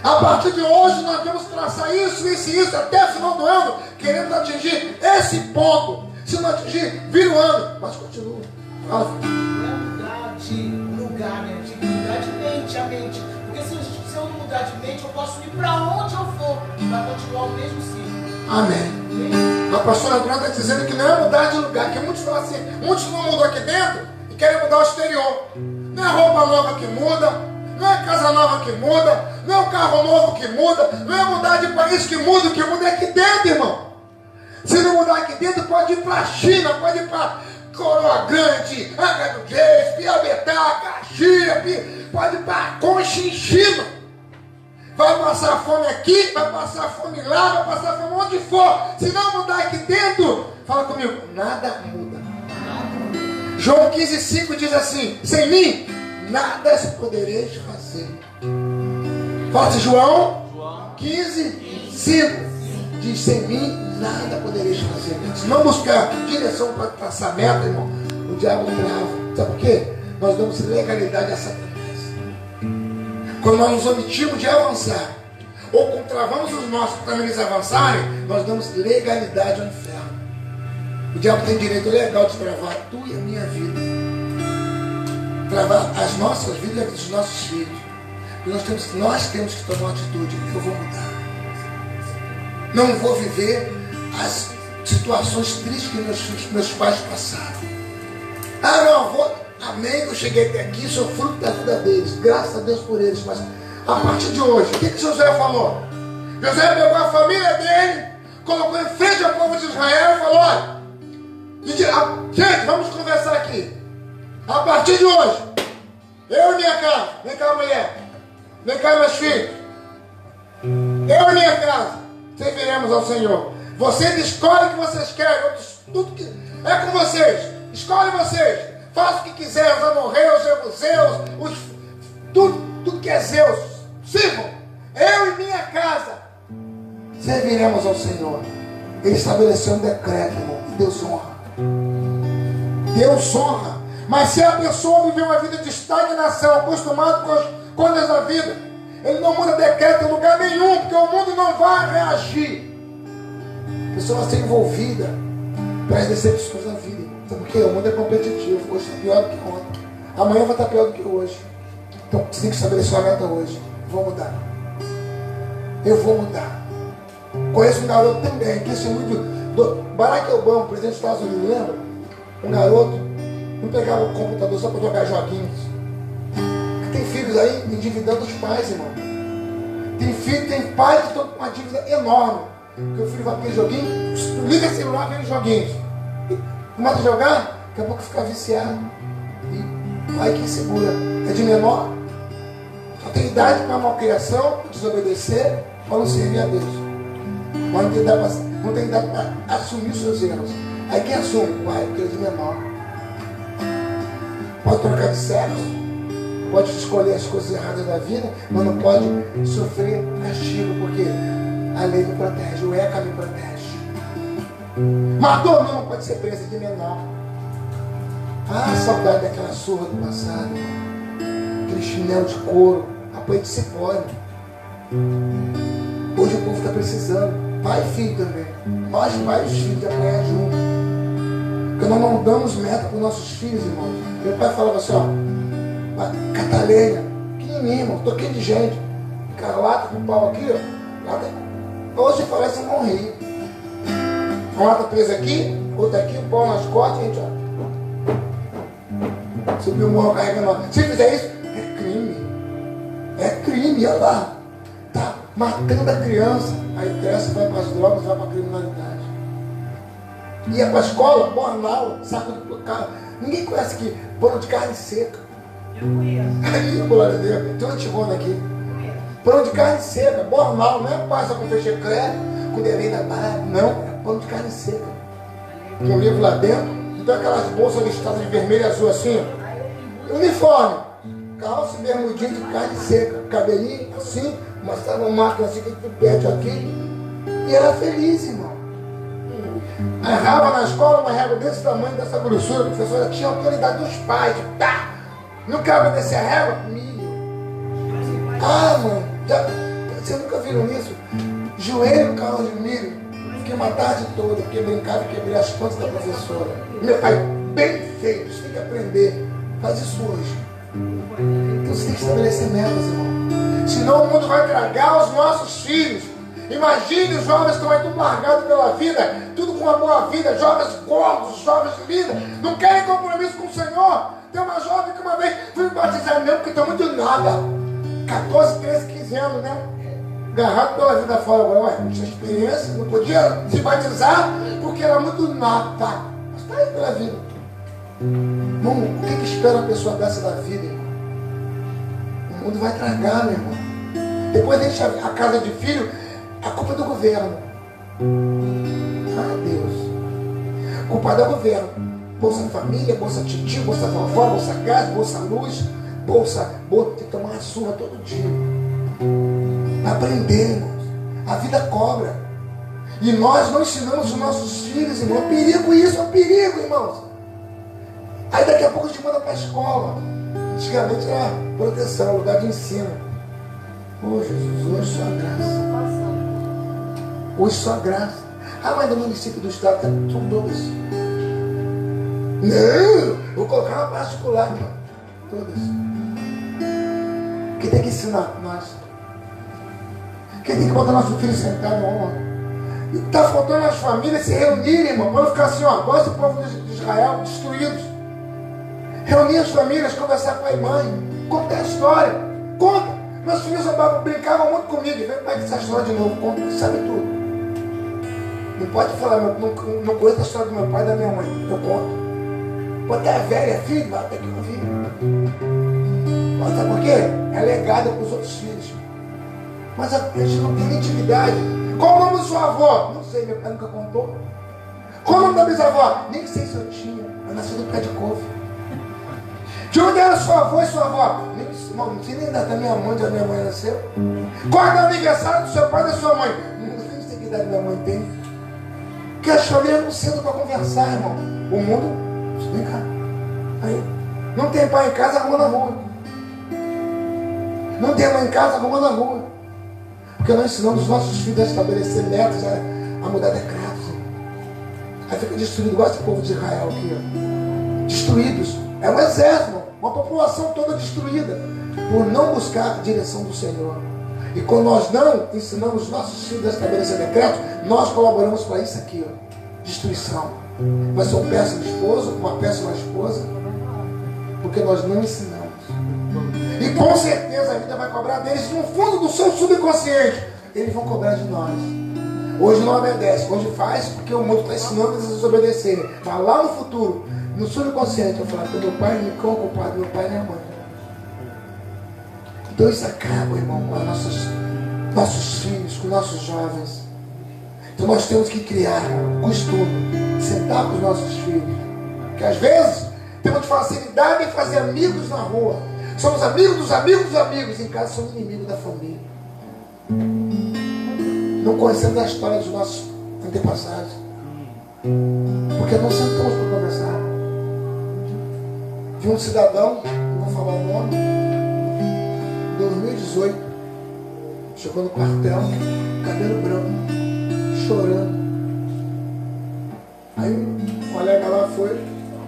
A partir de hoje nós vamos traçar isso, até o final do ano, querendo atingir esse ponto. Se não atingir, vira o ano, mas continua. Fala. Não é mudar de lugar, né? De mudar de mente a mente. Porque se eu não mudar de mente, eu posso ir para onde eu for, para continuar o mesmo ciclo. Amém. A pastora Bruna está dizendo que não é mudar de lugar, que muitos falam assim, muitos não mudou aqui dentro, e querem mudar o exterior. Não é roupa nova que muda, não é casa nova que muda, não é um carro novo que muda, não é mudar de país que muda, o que muda é aqui dentro, irmão. Se não mudar aqui dentro, pode ir para a China, pode ir para Coroa Grande, Angra dos Reis, Piabetá, Caxias, pode ir para Conchinchina. Vai passar fome aqui, vai passar fome lá, vai passar fome onde for. Se não mudar aqui dentro, fala comigo, nada muda. João 15,5 diz assim: sem mim, nada podereis fazer. Fala de João 15,5 diz: sem mim, nada podereis fazer. Se não buscar direção para traçar meta, irmão, o diabo trava. Sabe por quê? Nós damos legalidade a Satanás. Quando nós nos omitimos de avançar, ou contravamos os nossos para eles avançarem, nós damos legalidade ao inferno. O diabo tem direito legal de travar a tua e a minha vida, travar as nossas vidas e a vida dos nossos filhos. E nós temos que tomar uma atitude. Eu vou mudar. Não vou viver as situações tristes que meus pais passaram. Ah, não, vou. Amém, eu cheguei até aqui, sou fruto da vida deles. Graças a Deus por eles. Mas a partir de hoje, o que Josué falou? Josué pegou a família dele, colocou em frente ao povo de Israel e falou: olha, gente, vamos conversar aqui. A partir de hoje, eu e minha casa, vem cá, mulher, vem cá, meus filhos, eu e minha casa serviremos ao Senhor. Vocês escolhem o que vocês querem, tudo que é com vocês. Escolhem vocês. Faça o que quiser, os amorreus, os jebuseus, tudo que é Zeus. Sirvam. Eu e minha casa serviremos ao Senhor. Ele estabeleceu um decreto, irmão. Deus honra. Deus honra. Mas se a pessoa viver uma vida de estagnação, acostumado com as coisas da vida, ele não muda decreto em lugar nenhum, porque o mundo não vai reagir. A pessoa vai ser envolvida para as decepções da vida. Sabe por quê? O mundo é competitivo. Hoje está pior do que ontem. Amanhã vai estar pior do que hoje. Então você tem que estabelecer uma meta hoje. Eu vou mudar. Eu vou mudar. Conheço um garoto também, que é muito. Barack Obama, presidente dos Estados Unidos, lembra? Um garoto não pegava o computador só para jogar joguinhos. Tem filhos aí endividando os pais, irmão. Tem pais que estão com uma dívida enorme. Porque o filho vai ter joguinho, liga o celular, vem os joguinhos. Começa a jogar, daqui a pouco fica viciado. E vai quem segura. É de menor. Só tem idade para malcriação, desobedecer, para não servir a Deus. Mas não tem idade para assumir os seus erros. Aí quem assume? O pai, porque é de menor. Pode trocar de sexo, pode escolher as coisas erradas da vida, mas não pode sofrer castigo, porque a lei me protege, o ECA me protege. Matou? Não, pode ser preso de menor. Ah, saudade daquela surra do passado. Aquele chinelo de couro, apanho de cipó. Hoje o povo está precisando. Pai e filho também. Nós, pai e os filhos, de apanhar junto. Porque nós não damos meta para os nossos filhos, irmão. Meu pai falava assim, ó, catalenha, pequenininho, irmão, toquinho de gente. Lata com pau aqui, ó. Lata. Hoje parece um rio. Uma lata presa aqui, outra aqui, o pau nas costas, a gente, ó. Subiu o morro carregando. Se fizer isso, é crime. É crime, olha lá. Tá matando a criança. Aí cresce, vai para as drogas, vai para a criminalidade. Ia para a escola, bornal, saco de carro. Ninguém conhece aqui, pão de carne seca. Eu conheço. Aí, glória a Deus, tem uma tigona aqui. Pão de carne seca, bornal, não é passa com feixe crepe, com delay da barra, não, é pão de carne seca. Com um livro lá dentro, então aquelas bolsas listadas de vermelho e azul assim, ó. Uniforme, calça e bermudinho de carne seca, cabelinho assim, mostrava uma máquina assim que tu perde aqui, e era feliz, irmão. Errava na escola uma régua desse tamanho, dessa grossura, a professora tinha autoridade dos pais, tá? Não cabe descer a régua? Milho. Ah, mano, vocês nunca viram isso? Joelho no carro de milho. Fiquei uma tarde toda, porque brincava e quebrei as contas da professora. Meu pai, bem feito, você tem que aprender. Faz isso hoje. Então você tem que estabelecer metas, irmão. Senão o mundo vai tragar os nossos filhos. Imagine os jovens que estão aí tudo largados pela vida, tudo com uma boa vida, jovens gordos, jovens lindos, não querem compromisso com o Senhor. Tem uma jovem que uma vez fui batizar mesmo, porque estou muito nada. 14, 13, 15 anos, né? Agarrado pela vida fora. Ué, não tinha experiência, não podia se batizar, porque era muito nada. Mas está aí pela vida. Irmão, o que espera uma pessoa dessa da vida, irmão? O mundo vai tragar, meu irmão. Depois deixa a casa de filho, a culpa é do governo. Ah, Deus. Culpa é do governo. Bolsa Família, Bolsa Titio, Bolsa Vovó, Bolsa Gás, Bolsa Luz, Bolsa... Tem que tomar uma surra todo dia. Aprender, irmãos. A vida cobra. E nós não ensinamos os nossos filhos, irmão. É perigo isso, é perigo, irmãos. Aí daqui a pouco a gente manda para a escola. Antigamente era proteção, lugar de ensino. Oh Jesus, hoje só graça. Hoje só graça. Ah, mas do município do estado são todas. Não, vou colocar uma particular, irmão. Todas. Quem tem que ensinar? Nós. Quem tem que botar nosso filho sentado no ombro? E está faltando as famílias se reunirem, irmão, para não ficar assim, ó, igual esse povo de Israel, destruídos. Reunir as famílias, conversar com a mãe, contar a história. Conta. Meus filhos brincavam muito comigo. Vem pai que essa história de novo, conta, sabe tudo. Não pode falar, não conheço a história do meu pai e da minha mãe. Eu conto. Pode ter a velha, filho, vai ter que ouvir. Mas sabe por quê? É legado para os outros filhos. Mas a gente não tem intimidade. Qual o nome da sua avó? Não sei, meu pai nunca contou. Qual o nome da bisavó? Nem sei se eu tinha. Eu nasci do pé de couve. De onde era sua avó e sua avó? Não sei nem da minha mãe, onde a minha mãe nasceu. Qual é o aniversário do seu pai e da sua mãe? Não sei que idade minha mãe tem. Porque as famílias não sentam para conversar, irmão. O mundo... Vem cá. Aí. Não tem pai em casa, arruma na rua. Não tem mãe em casa, arruma na rua. Porque nós ensinamos os nossos filhos a estabelecer metas, a mudar decretos. Aí fica destruído, igual esse povo de Israel aqui. Ó. Destruídos. É um exército, irmão. Uma população toda destruída. Por não buscar a direção do Senhor. E quando nós não ensinamos os nossos filhos a estabelecer decretos, nós colaboramos para isso aqui. Ó. Destruição. Vai ser um péssimo esposo, uma péssima esposa, porque nós não ensinamos. E com certeza a vida vai cobrar deles no fundo do seu subconsciente. Eles vão cobrar de nós. Hoje não obedece, hoje faz porque o mundo está ensinando eles a desobedecerem. Mas lá no futuro, no subconsciente, eu falo que meu pai me ficou ocupado, meu pai e minha mãe. Então isso acaba, irmão, com nossos filhos, com nossos jovens. Então nós temos que criar costume, sentar com os nossos filhos. Porque às vezes temos facilidade em fazer amigos na rua. Somos amigos dos amigos dos amigos. Em casa somos inimigos da família. Não conhecemos a história dos nossos antepassados. Porque não sentamos para conversar. Vi um cidadão, não vou falar o nome, em 2018, chegou no quartel, cabelo branco, chorando. Aí um colega lá foi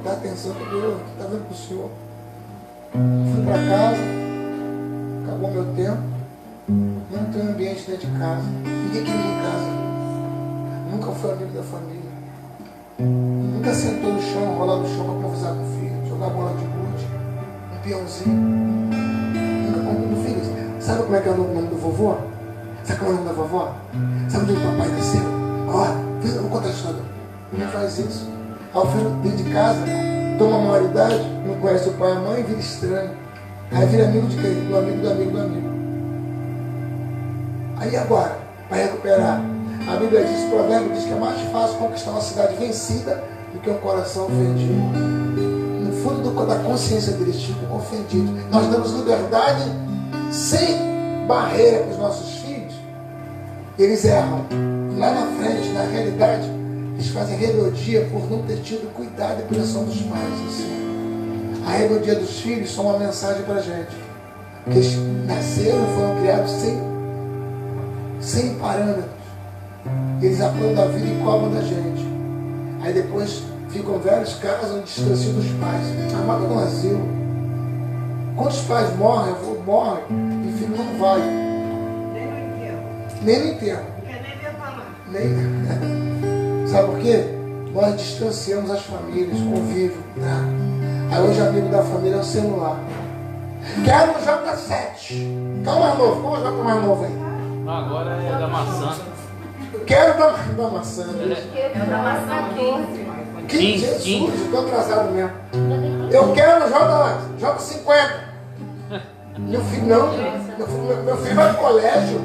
dar atenção para ele, está vendo para o senhor? Fui para casa, acabou meu tempo, não tem ambiente dentro de casa, ninguém queria ir em casa, nunca foi amigo da família, nunca sentou no chão, rolar no chão para conversar com o filho, jogar bola de gude, um peãozinho, nunca contou no filho. Sabe como é que é o nome do vovô? Sabe como é o nome da vovó? Sabe onde o papai nasceu? Ó, eu vou contar a história. Não faz isso. Aí o filho dentro de casa, toma maioridade, não conhece o pai e a mãe, vira estranho. Aí vira amigo de quem? Do amigo, do amigo, do amigo. Aí agora, para recuperar, a Bíblia diz, o provérbio diz que é mais fácil conquistar uma cidade vencida do que um coração ofendido. No fundo da consciência deles ficam ofendidos. Nós damos liberdade sem barreira para os nossos filhos. Eles erram. Lá na frente, na realidade, eles fazem rebeldia por não ter tido cuidado e pressão dos pais. Assim. A rebeldia dos filhos são uma mensagem para a gente. Porque eles nasceram, foram criados sem parâmetros. Eles aprendem da vida e cobram da gente. Aí depois ficam velhos, casam e distanciam dos pais. Amado no asilo. Quantos pais morrem, avô morre e o filho não vai? Nem no enterro. Nem no enterro. Não quer nem ver falar. Nem. Sabe por quê? Nós distanciamos as famílias, convívio. Tá? Aí hoje o amigo da família é o celular. Quero um J7. Qual é o mais novo? Qual é o J mais novo aí? Agora é da maçã. Quero da maçã. É da maçã 15. Que Jesus, eu estou atrasado mesmo. Eu quero J50. Meu filho não. Meu filho vai pro colégio.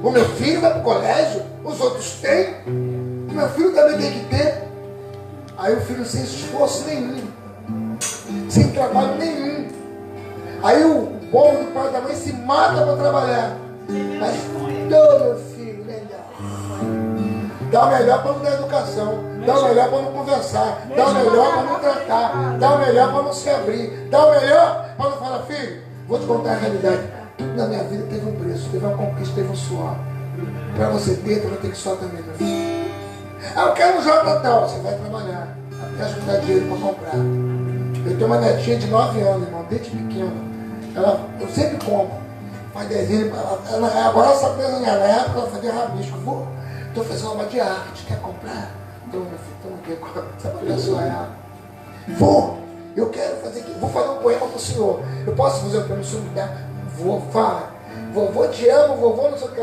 O meu filho vai pro colégio. Os outros têm. O meu filho também tem que ter. Aí o filho sem esforço nenhum. Sem trabalho nenhum. Aí o povo do pai e da mãe se mata para trabalhar. Mas, meu filho, melhor. Dá o melhor para não dar educação. Dá o melhor para não conversar. Dá o melhor para não tratar. Dá o melhor para não se abrir. Dá o melhor para não falar, filho, vou te contar a realidade. Tudo na minha vida teve um preço, teve uma conquista, teve um suor. Para você ter, tu vai ter que suar também, meu filho. Ah, eu quero um jogo tal. Você vai trabalhar. Até juntar dinheiro para comprar. Eu tenho uma netinha de 9 anos, irmão, desde pequena. Eu sempre compro. Faz desenho. Agora ela sabe desenhar. Na época ela fazia rabisco. Estou fazendo uma de arte. Quer comprar? Então, meu filho, toma aqui. Sabe abençoar ela? Eu quero fazer aqui. Vou fazer um poema para o senhor. Eu posso fazer um poema para o senhor me dar? Vou, fala. Vovô te amo, vovô não sei o que.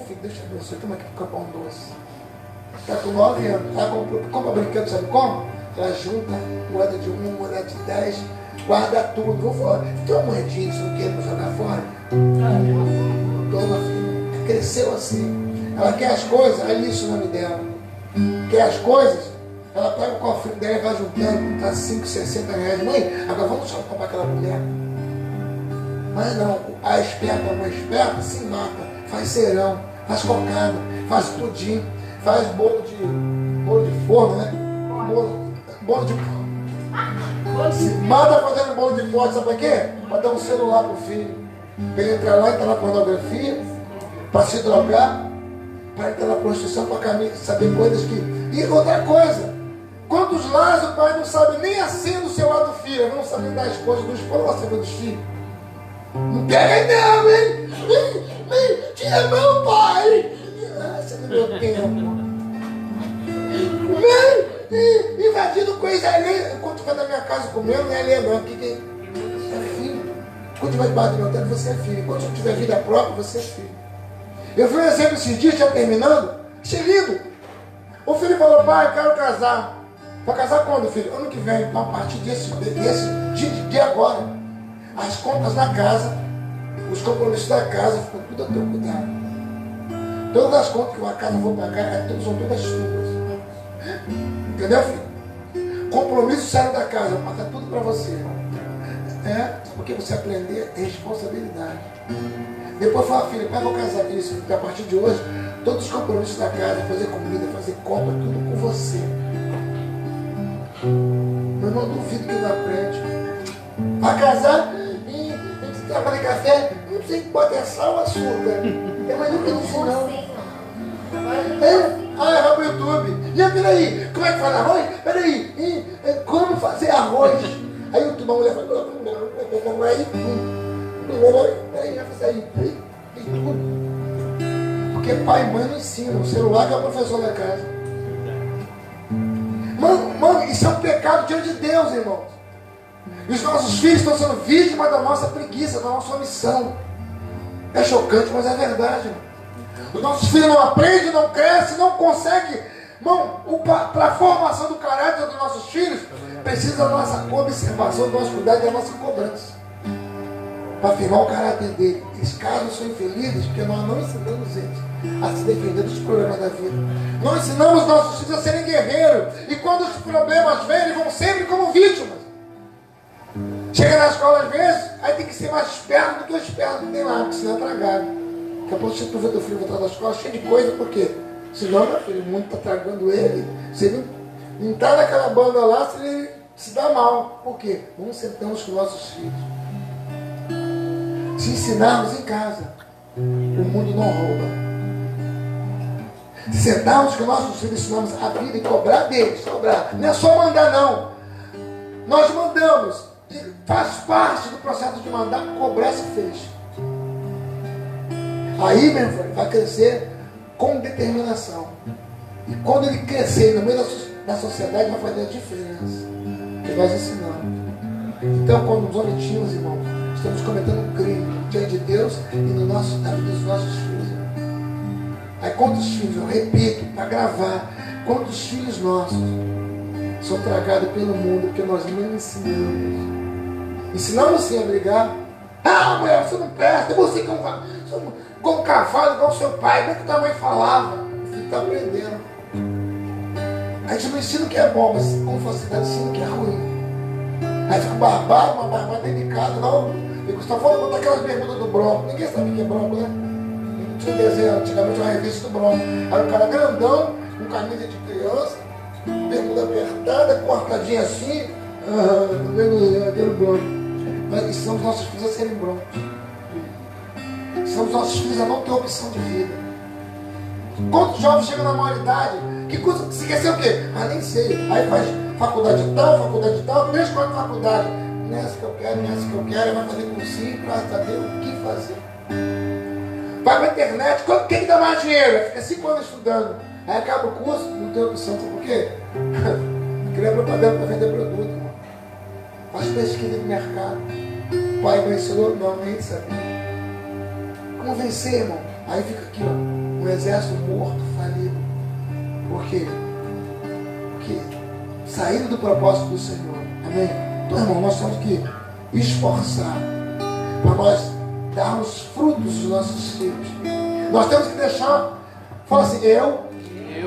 Filho, deixa eu abençoar. Toma aqui para pão doce. Está com 9 anos. Ela compra brinquedo, sabe como? Ela junta moeda de 1, moeda de 10, guarda tudo. Vou fora. Tem uma moedinha, isso não quer para jogar fora? Toma, filho. Cresceu assim. Ela quer as coisas, ali isso o nome dela. Quer as coisas, ela pega o cofrinho dela e vai juntando, tá 5, 60 reais. Mãe, agora vamos só comprar aquela mulher. Mas não, a esperta, a mãe esperta, se mata. Faz cerão, faz cocada, faz pudim, faz bolo de forno, né? Bolo de pão. Se mata fazendo bolo de forno, sabe para quê? Para dar um celular pro filho. Para ele entrar lá e entrar na pornografia, para se drogar, para entrar na prostituição, para saber coisas que... E outra coisa, quantos lares o pai não sabe nem a senha do seu lado do filho, não sabe nem dar as coisas do esposo, não sabe dos filhos. Não pega não, hein? Tira meu pai! Esse é do meu tempo. Invadindo coisa ali. Quando tu vai na minha casa comendo, não é ali não. Aqui tem. É filho. Quando tu vai debaixo do meu teto, você é filho. Quando tu tiver vida própria, você é filho. Eu vi um exemplo esses dias, já terminando. Achei lindo. O filho falou, pai, eu quero casar. Vai casar quando, filho? Ano que vem. Então, a partir desse de agora, as contas da casa, os compromissos da casa, ficam tudo a teu cuidado. Todas as contas que a casa for pagar, são todas suas. Entendeu, filho? Compromisso sério da casa, eu passar tudo para você. Porque você aprender é responsabilidade. Depois fala, filho, pai, vou casar isso, porque a partir de hoje, todos os compromissos da casa, fazer comida, fazer compra, tudo com você. Eu não duvido que ele aprende. Vai casar, você trabalha em café, não sei que pode ter sal ou açúcar. Mas nunca disse não. Vai pro YouTube. E peraí, como é que faz arroz? Peraí, como fazer arroz? Aí o YouTube, a mulher fala, aí vai fazer aí, tem tudo. Porque pai e mãe não ensinam, o celular que é o professor da casa. Mano, isso é um pecado diante de Deus, irmãos. E os nossos filhos estão sendo vítimas da nossa preguiça, da nossa omissão. É chocante, mas é verdade, irmão. Os nossos filhos não aprendem, não crescem, não conseguem. Irmão, para a formação do caráter dos nossos filhos, precisa da nossa observação, do nosso cuidado e da nossa cobrança. Para afirmar o caráter dele. Esses casos são infelizes porque nós não ensinamos eles a se defender dos problemas da vida. Não ensinamos nossos filhos a serem guerreiros. E quando os problemas vêm, eles vão sempre como vítimas. Chega na escola às vezes, aí tem que ser mais esperto do que o esperto que tem lá, porque senão é tragado. Daqui a pouco você vê teu filho voltar da escola cheio de coisa, por quê? Senão, meu filho, o mundo está tragando ele. Se ele não está naquela banda lá, se ele se dá mal. Por quê? Vamos sentarmos com nossos filhos. Se ensinarmos em casa, o mundo não rouba. Se sentarmos com nossos filhos, ensinamos a vida e cobrar deles, cobrar. Não é só mandar, não. Nós mandamos. Faz parte do processo de mandar, cobrar se fez. Aí, meu filho, vai crescer com determinação. E quando ele crescer no meio da sociedade, vai fazer a diferença que nós ensinamos. Então, quando nos omitimos, irmão, estamos cometendo um crime diante de Deus e na vida dos nossos filhos. Aí quantos filhos, eu repito, para gravar, quantos filhos nossos são tragados pelo mundo porque nós não ensinamos. Ensinamos sim a brigar. Ah, mulher, você não presta, você como um cavalo, igual o seu pai, como é que tua mãe falava? O filho está aprendendo. A gente não ensina o que é bom, mas com facilidade ensina o que é ruim. Aí fica barbado, uma barbada delicada, não. E Gustavo falou botar aquelas bermudas do Bronco. Ninguém sabe o que é Bronco, né? Não tinha um desenho, antigamente uma revista do Bronco. Aí o cara grandão, com camisa de criança, bermuda apertada, cortadinha assim, aquele Bronco. Nós ensinamos nossos filhos a serem broncos. Ensinamos nossos filhos a não ter opção de vida. Quantos jovens chegam na maioridade? Que curso você quer ser o quê? Ah, nem sei. Aí faz faculdade tal, 3, 4 faculdades. Nessa que eu quero, vai fazer cursinho para saber o que fazer. Vai pra internet, quem dá mais dinheiro? Fica 5 anos estudando. Aí acaba o curso, não tem opção. Sabe por quê? Cria propaganda para vender produto, irmão. Faz pesquisa no mercado. O pai não ensinou? Não, nem sabia. Como vencer, irmão? Aí fica aqui, ó, um exército morto, falido. Por quê? Porque saindo do propósito do Senhor. Amém? Então, irmão, nós temos que esforçar para nós darmos frutos dos nossos filhos. Nós temos que deixar, fala assim, eu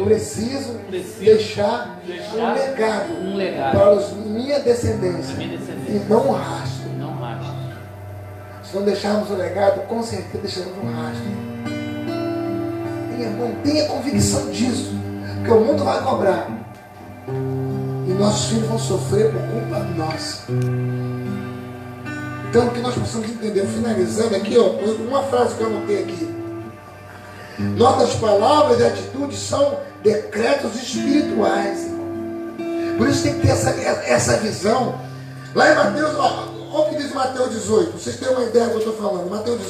preciso deixar um legado para minha descendência e não um rastro. Se não deixarmos o legado, com certeza deixaremos um rastro. Irmão, tenha convicção disso, porque o mundo vai cobrar e nossos filhos vão sofrer por culpa nossa. Então, o que nós precisamos entender, finalizando aqui, ó, uma frase que eu anotei aqui. Nossas palavras e atitudes são decretos espirituais. Por isso tem que ter essa visão. Lá em Mateus, olha o que diz Mateus 18. Vocês têm uma ideia do que eu estou falando. Mateus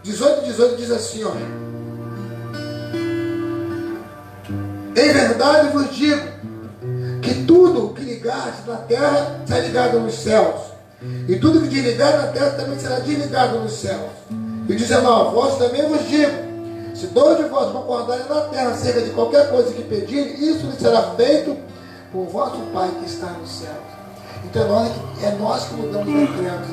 18 diz assim, ó. Em verdade vos digo que tudo que ligardes na terra será ligado nos céus. E tudo que desligar na terra também será desligado nos céus. E 19, vós também vos digo, se 2 de vós concordarem na terra acerca de qualquer coisa que pedirem, isso lhe será feito por vosso Pai que está nos céus. Então é nós que mudamos o decreto.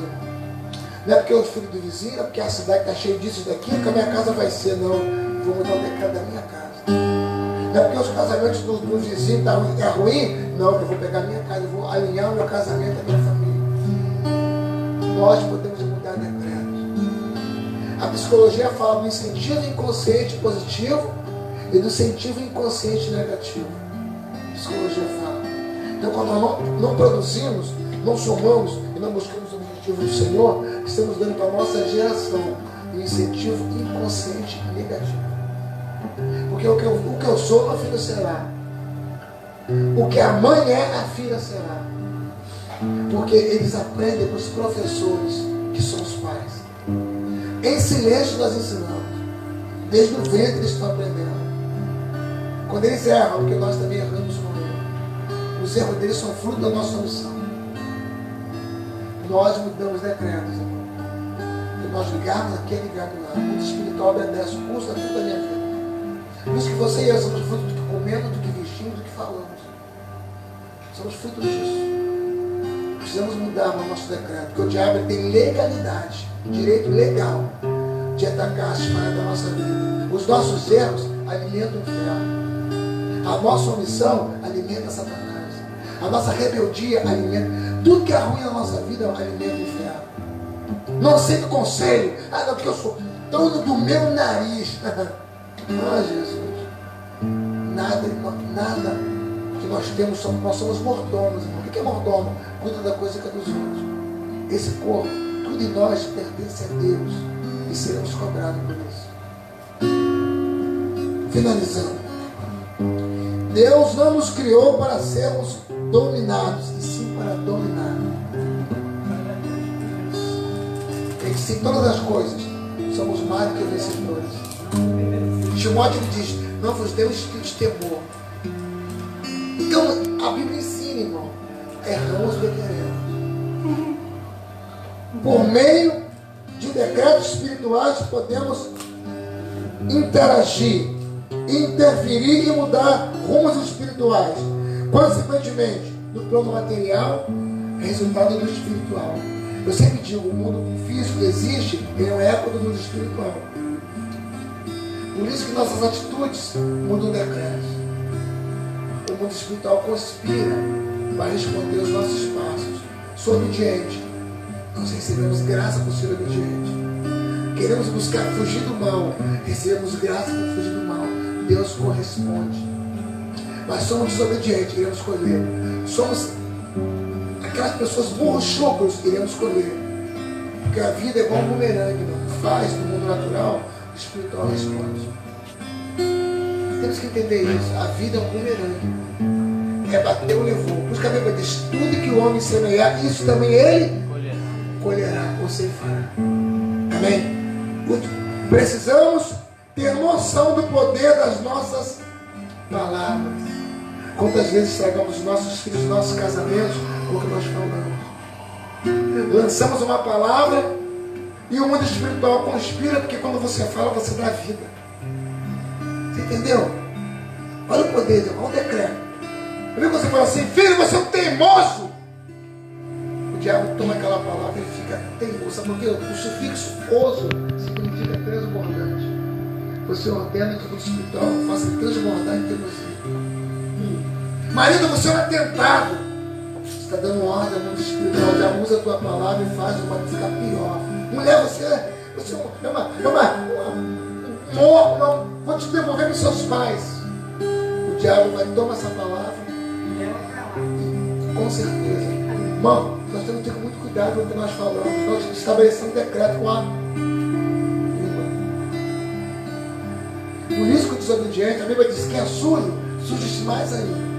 Não é porque eu filho do vizinho, é porque a cidade está cheia disso daqui, que a minha casa vai ser, não. Eu vou mudar o decreto da minha casa. Não é porque os casamentos dos vizinhos é ruim, não, eu vou pegar a minha casa, eu vou alinhar o meu casamento à minha família. Nós podemos mudar decretos. A psicologia fala do incentivo inconsciente positivo e do incentivo inconsciente negativo. A psicologia fala. Então, quando nós não produzimos, não somamos e não buscamos o objetivo do Senhor, estamos dando para a nossa geração um incentivo inconsciente negativo. Porque o que eu sou, a filha será. O que a mãe é, a filha será. Porque eles aprendem com os professores, que são os pais. Em silêncio nós ensinamos. Desde o ventre eles estão aprendendo. Quando eles erram, porque nós também erramos com eles. Os erros deles são fruto da nossa missão. Nós mudamos decretos, irmão. E nós ligarmos aqui é ligado lá. O mundo espiritual obedece o curso da vida da minha vida. Por isso que você e eu somos fruto do que comemos, do que vestimos, do que falamos. Somos fruto disso. Precisamos mudar o nosso decreto, porque o diabo tem legalidade, direito legal de atacar as falhas da nossa vida. Os nossos erros alimentam o inferno. A nossa omissão alimenta Satanás. A nossa rebeldia alimenta. Tudo que é ruim na nossa vida alimenta o inferno. Não aceita o conselho. Ah, não, porque eu sou dono do meu nariz. Ah, Jesus. Nada que nós temos, nós somos mordomos. Irmão. O que é mordomo? Cuida da coisa que é dos outros. Esse corpo, tudo em nós pertence a Deus. E seremos cobrados por isso. Finalizando. Deus não nos criou para sermos dominados, e sim para dominar. Em si, todas as coisas, somos mais do que vencedores. Timóteo diz, não vos dê um espírito de temor. Então, a Bíblia ensina, irmão, erramos bem queremos. Por meio de decretos espirituais podemos interagir, interferir e mudar rumos espirituais. Consequentemente, no plano material, é resultado do espiritual. Eu sempre digo, o mundo físico existe, ele é um eco do mundo espiritual. Por isso que nossas atitudes mudam o decreto. O mundo espiritual conspira para responder aos nossos passos. Sou obediente. Nós recebemos graça por ser obediente. Queremos buscar fugir do mal. Recebemos graça por fugir do mal. Deus corresponde. Mas somos desobedientes, iremos colher. Somos aquelas pessoas burros chucros, iremos colher. Porque a vida é igual um bumerangue, não faz no mundo natural, o espiritual responde. Temos que entender isso. A vida é um bumerangue. É bateu, levou. Por isso que a Bíblia diz: tudo que o homem semear, isso também ele colherá ou ceifará. Amém? Precisamos ter noção do poder das nossas palavras. Quantas vezes estragamos os nossos filhos, nossos casamentos, com o que nós falamos? Lançamos uma palavra e o mundo espiritual conspira, porque quando você fala, você dá vida. Você entendeu? Olha o poder, olha o decreto. Quando você fala assim: filho, você é um teimoso, o diabo toma aquela palavra e fica teimoso. Sabe por quê? O sufixo oso significa transbordante. Você ordena que o mundo espiritual faça transbordar em teimosia. Marido, você é um atentado. Você está dando ordem ao mundo espiritual. Já usa a tua palavra e faz o marido ficar pior. Mulher, você não vou te devolver para os seus pais. O diabo vai tomar essa palavra e, com certeza, irmão, nós temos que ter muito cuidado com o que nós falamos. Nós estabelecemos um decreto com a língua. Por isso que o desobediente, a Bíblia diz: quem é sujo, suje-se mais ainda.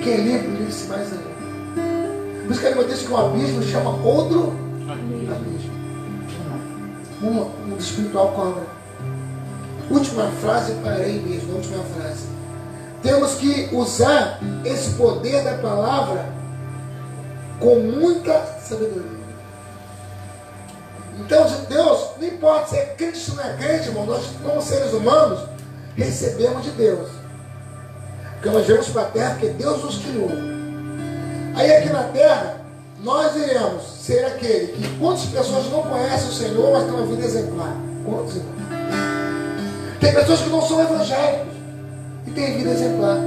Quem é limpo, limpe-se mais ainda. Por isso que a Bíblia diz que um abismo chama outro abismo. Um espiritual cobra. Última frase, parei mesmo, a última frase. Temos que usar esse poder da palavra com muita sabedoria. Então, Deus, não importa se é crente ou não é crente, irmão, nós, como seres humanos, recebemos de Deus. Porque nós viemos para a terra porque Deus nos criou. Aí aqui na terra, nós iremos ser aquele que quantas pessoas não conhecem o Senhor, mas têm uma vida exemplar? Quantos, irmãos? Tem pessoas que não são evangélicos e têm vida exemplar.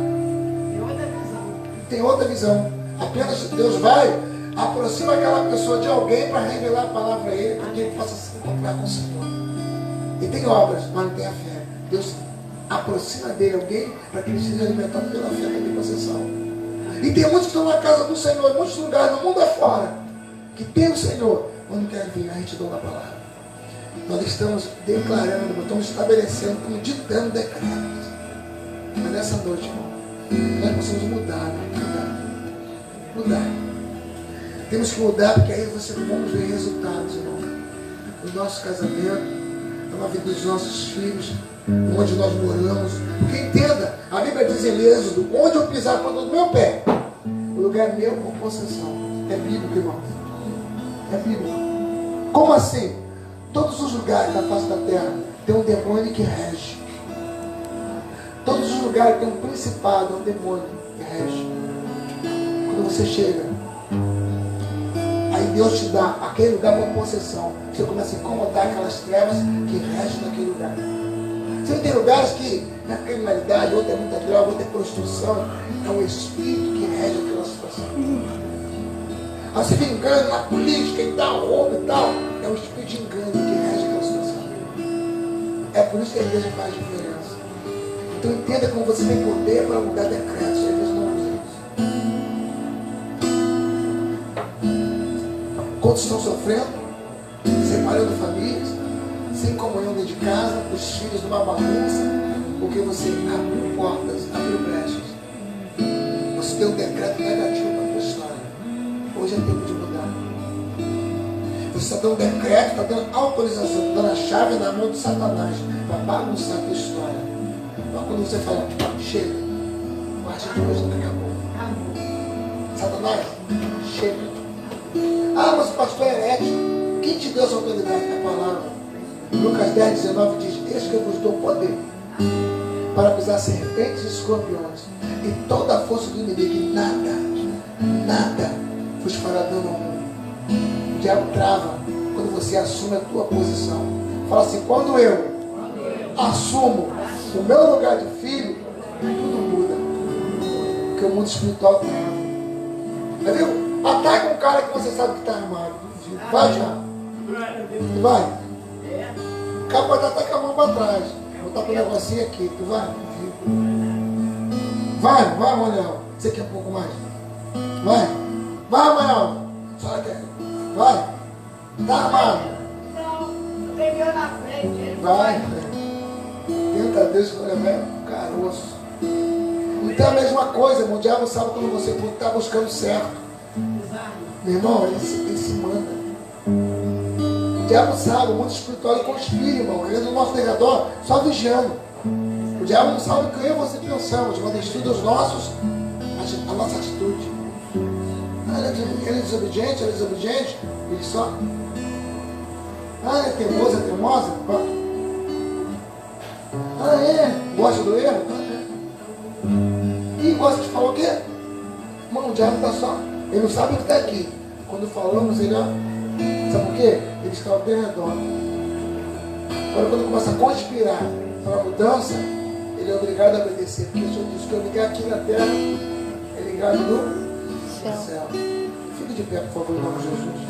Tem outra visão. Apenas Deus vai, aproxima aquela pessoa de alguém para revelar a palavra a ele, para que ele possa se encontrar com o Senhor. E tem obras, mas não tem a fé. Deus aproxima dele alguém para que ele seja alimentado pela fé da possessão. E tem muitos que estão na casa do Senhor, em muitos lugares, no mundo afora, que tem o Senhor, mas não querem vir a retidão da palavra. Nós estamos declarando, estamos estabelecendo, estamos ditando decretos. Mas nessa noite, irmão, nós precisamos mudar. Temos que mudar, porque aí você vamos ver resultados, irmão. No nosso casamento, na vida dos nossos filhos, onde nós moramos. Porque entenda, a Bíblia diz em Êxodo: onde eu pisar a ponta do meu pé, o lugar é meu por possessão. É bíblico, irmão. É bíblico. Como assim? Todos os lugares da face da terra tem um demônio que rege. Todos os lugares tem um principado, um demônio que rege. Quando você chega, aí Deus te dá aquele lugar por possessão. Você começa a incomodar aquelas trevas que regem naquele lugar. Você tem lugares que na criminalidade, outra é muita droga, outra é prostituição. É um espírito que rege aquela situação. Aí você fica engano na política e tal, roubo e tal. É um espírito de engano que rege aquela situação. É por isso que a igreja faz diferença. Então entenda como você tem poder para mudar decretos. A igreja não usa isso. Quantos estão sofrendo? Separando famílias, sem comunhão dentro de casa, os filhos numa bagunça, porque você abriu portas, abriu brechas. Você tem um decreto negativo para a tua história. Hoje é tempo de mudar. Você está dando decreto, está dando autorização, está dando a chave na mão de Satanás para bagunçar a tua história. Mas quando você fala: chega, a partir de hoje não acabou. Satanás, chega. Ah, mas o pastor é herético. Quem te deu essa autoridade? A palavra. Lucas 10, 19 diz: eis que eu vos dou poder para pisar serpentes e escorpiões e toda a força do inimigo, e nada vos fará dano ao mundo. O diabo trava quando você assume a tua posição. Fala assim: quando eu assumo o meu lugar de filho, tudo muda. Porque o mundo espiritual trava. Entendeu? Ataca um cara que você sabe que está armado. Vai já. Tu vai. O cara pode estar com a mão para trás. Botar com o negocinho aqui. Tu vai. Vai, Manuel. Você quer um pouco mais? Vai. Vai, Manuel. Só quer. Vai. Tá armado. Não, peguei na frente. Vai. Tenta Deus que levar caroço. Então é a mesma coisa, irmão. O diabo sabe quando você está buscando certo. Meu irmão, ele se manda. O diabo sabe, o mundo espiritual ele conspira, irmão. Ele é do nosso derredor, só vigiando. O diabo não sabe o que eu e você pensamos, mas ele estuda os nossos, a nossa atitude. Ele é desobediente, ele só. É teimoso, é teimosa? Gosta do erro? E gosta de falar o quê? Irmão, o diabo está só. Ele não sabe o que está aqui. Quando falamos, ele, sabe por quê? Ele está ao derredor. Agora, quando começa a conspirar para a mudança, ele é obrigado a obedecer. Porque o Senhor disse que eu ligar aqui na terra é ligado no céu. Fique de pé, por favor, em nome de Jesus.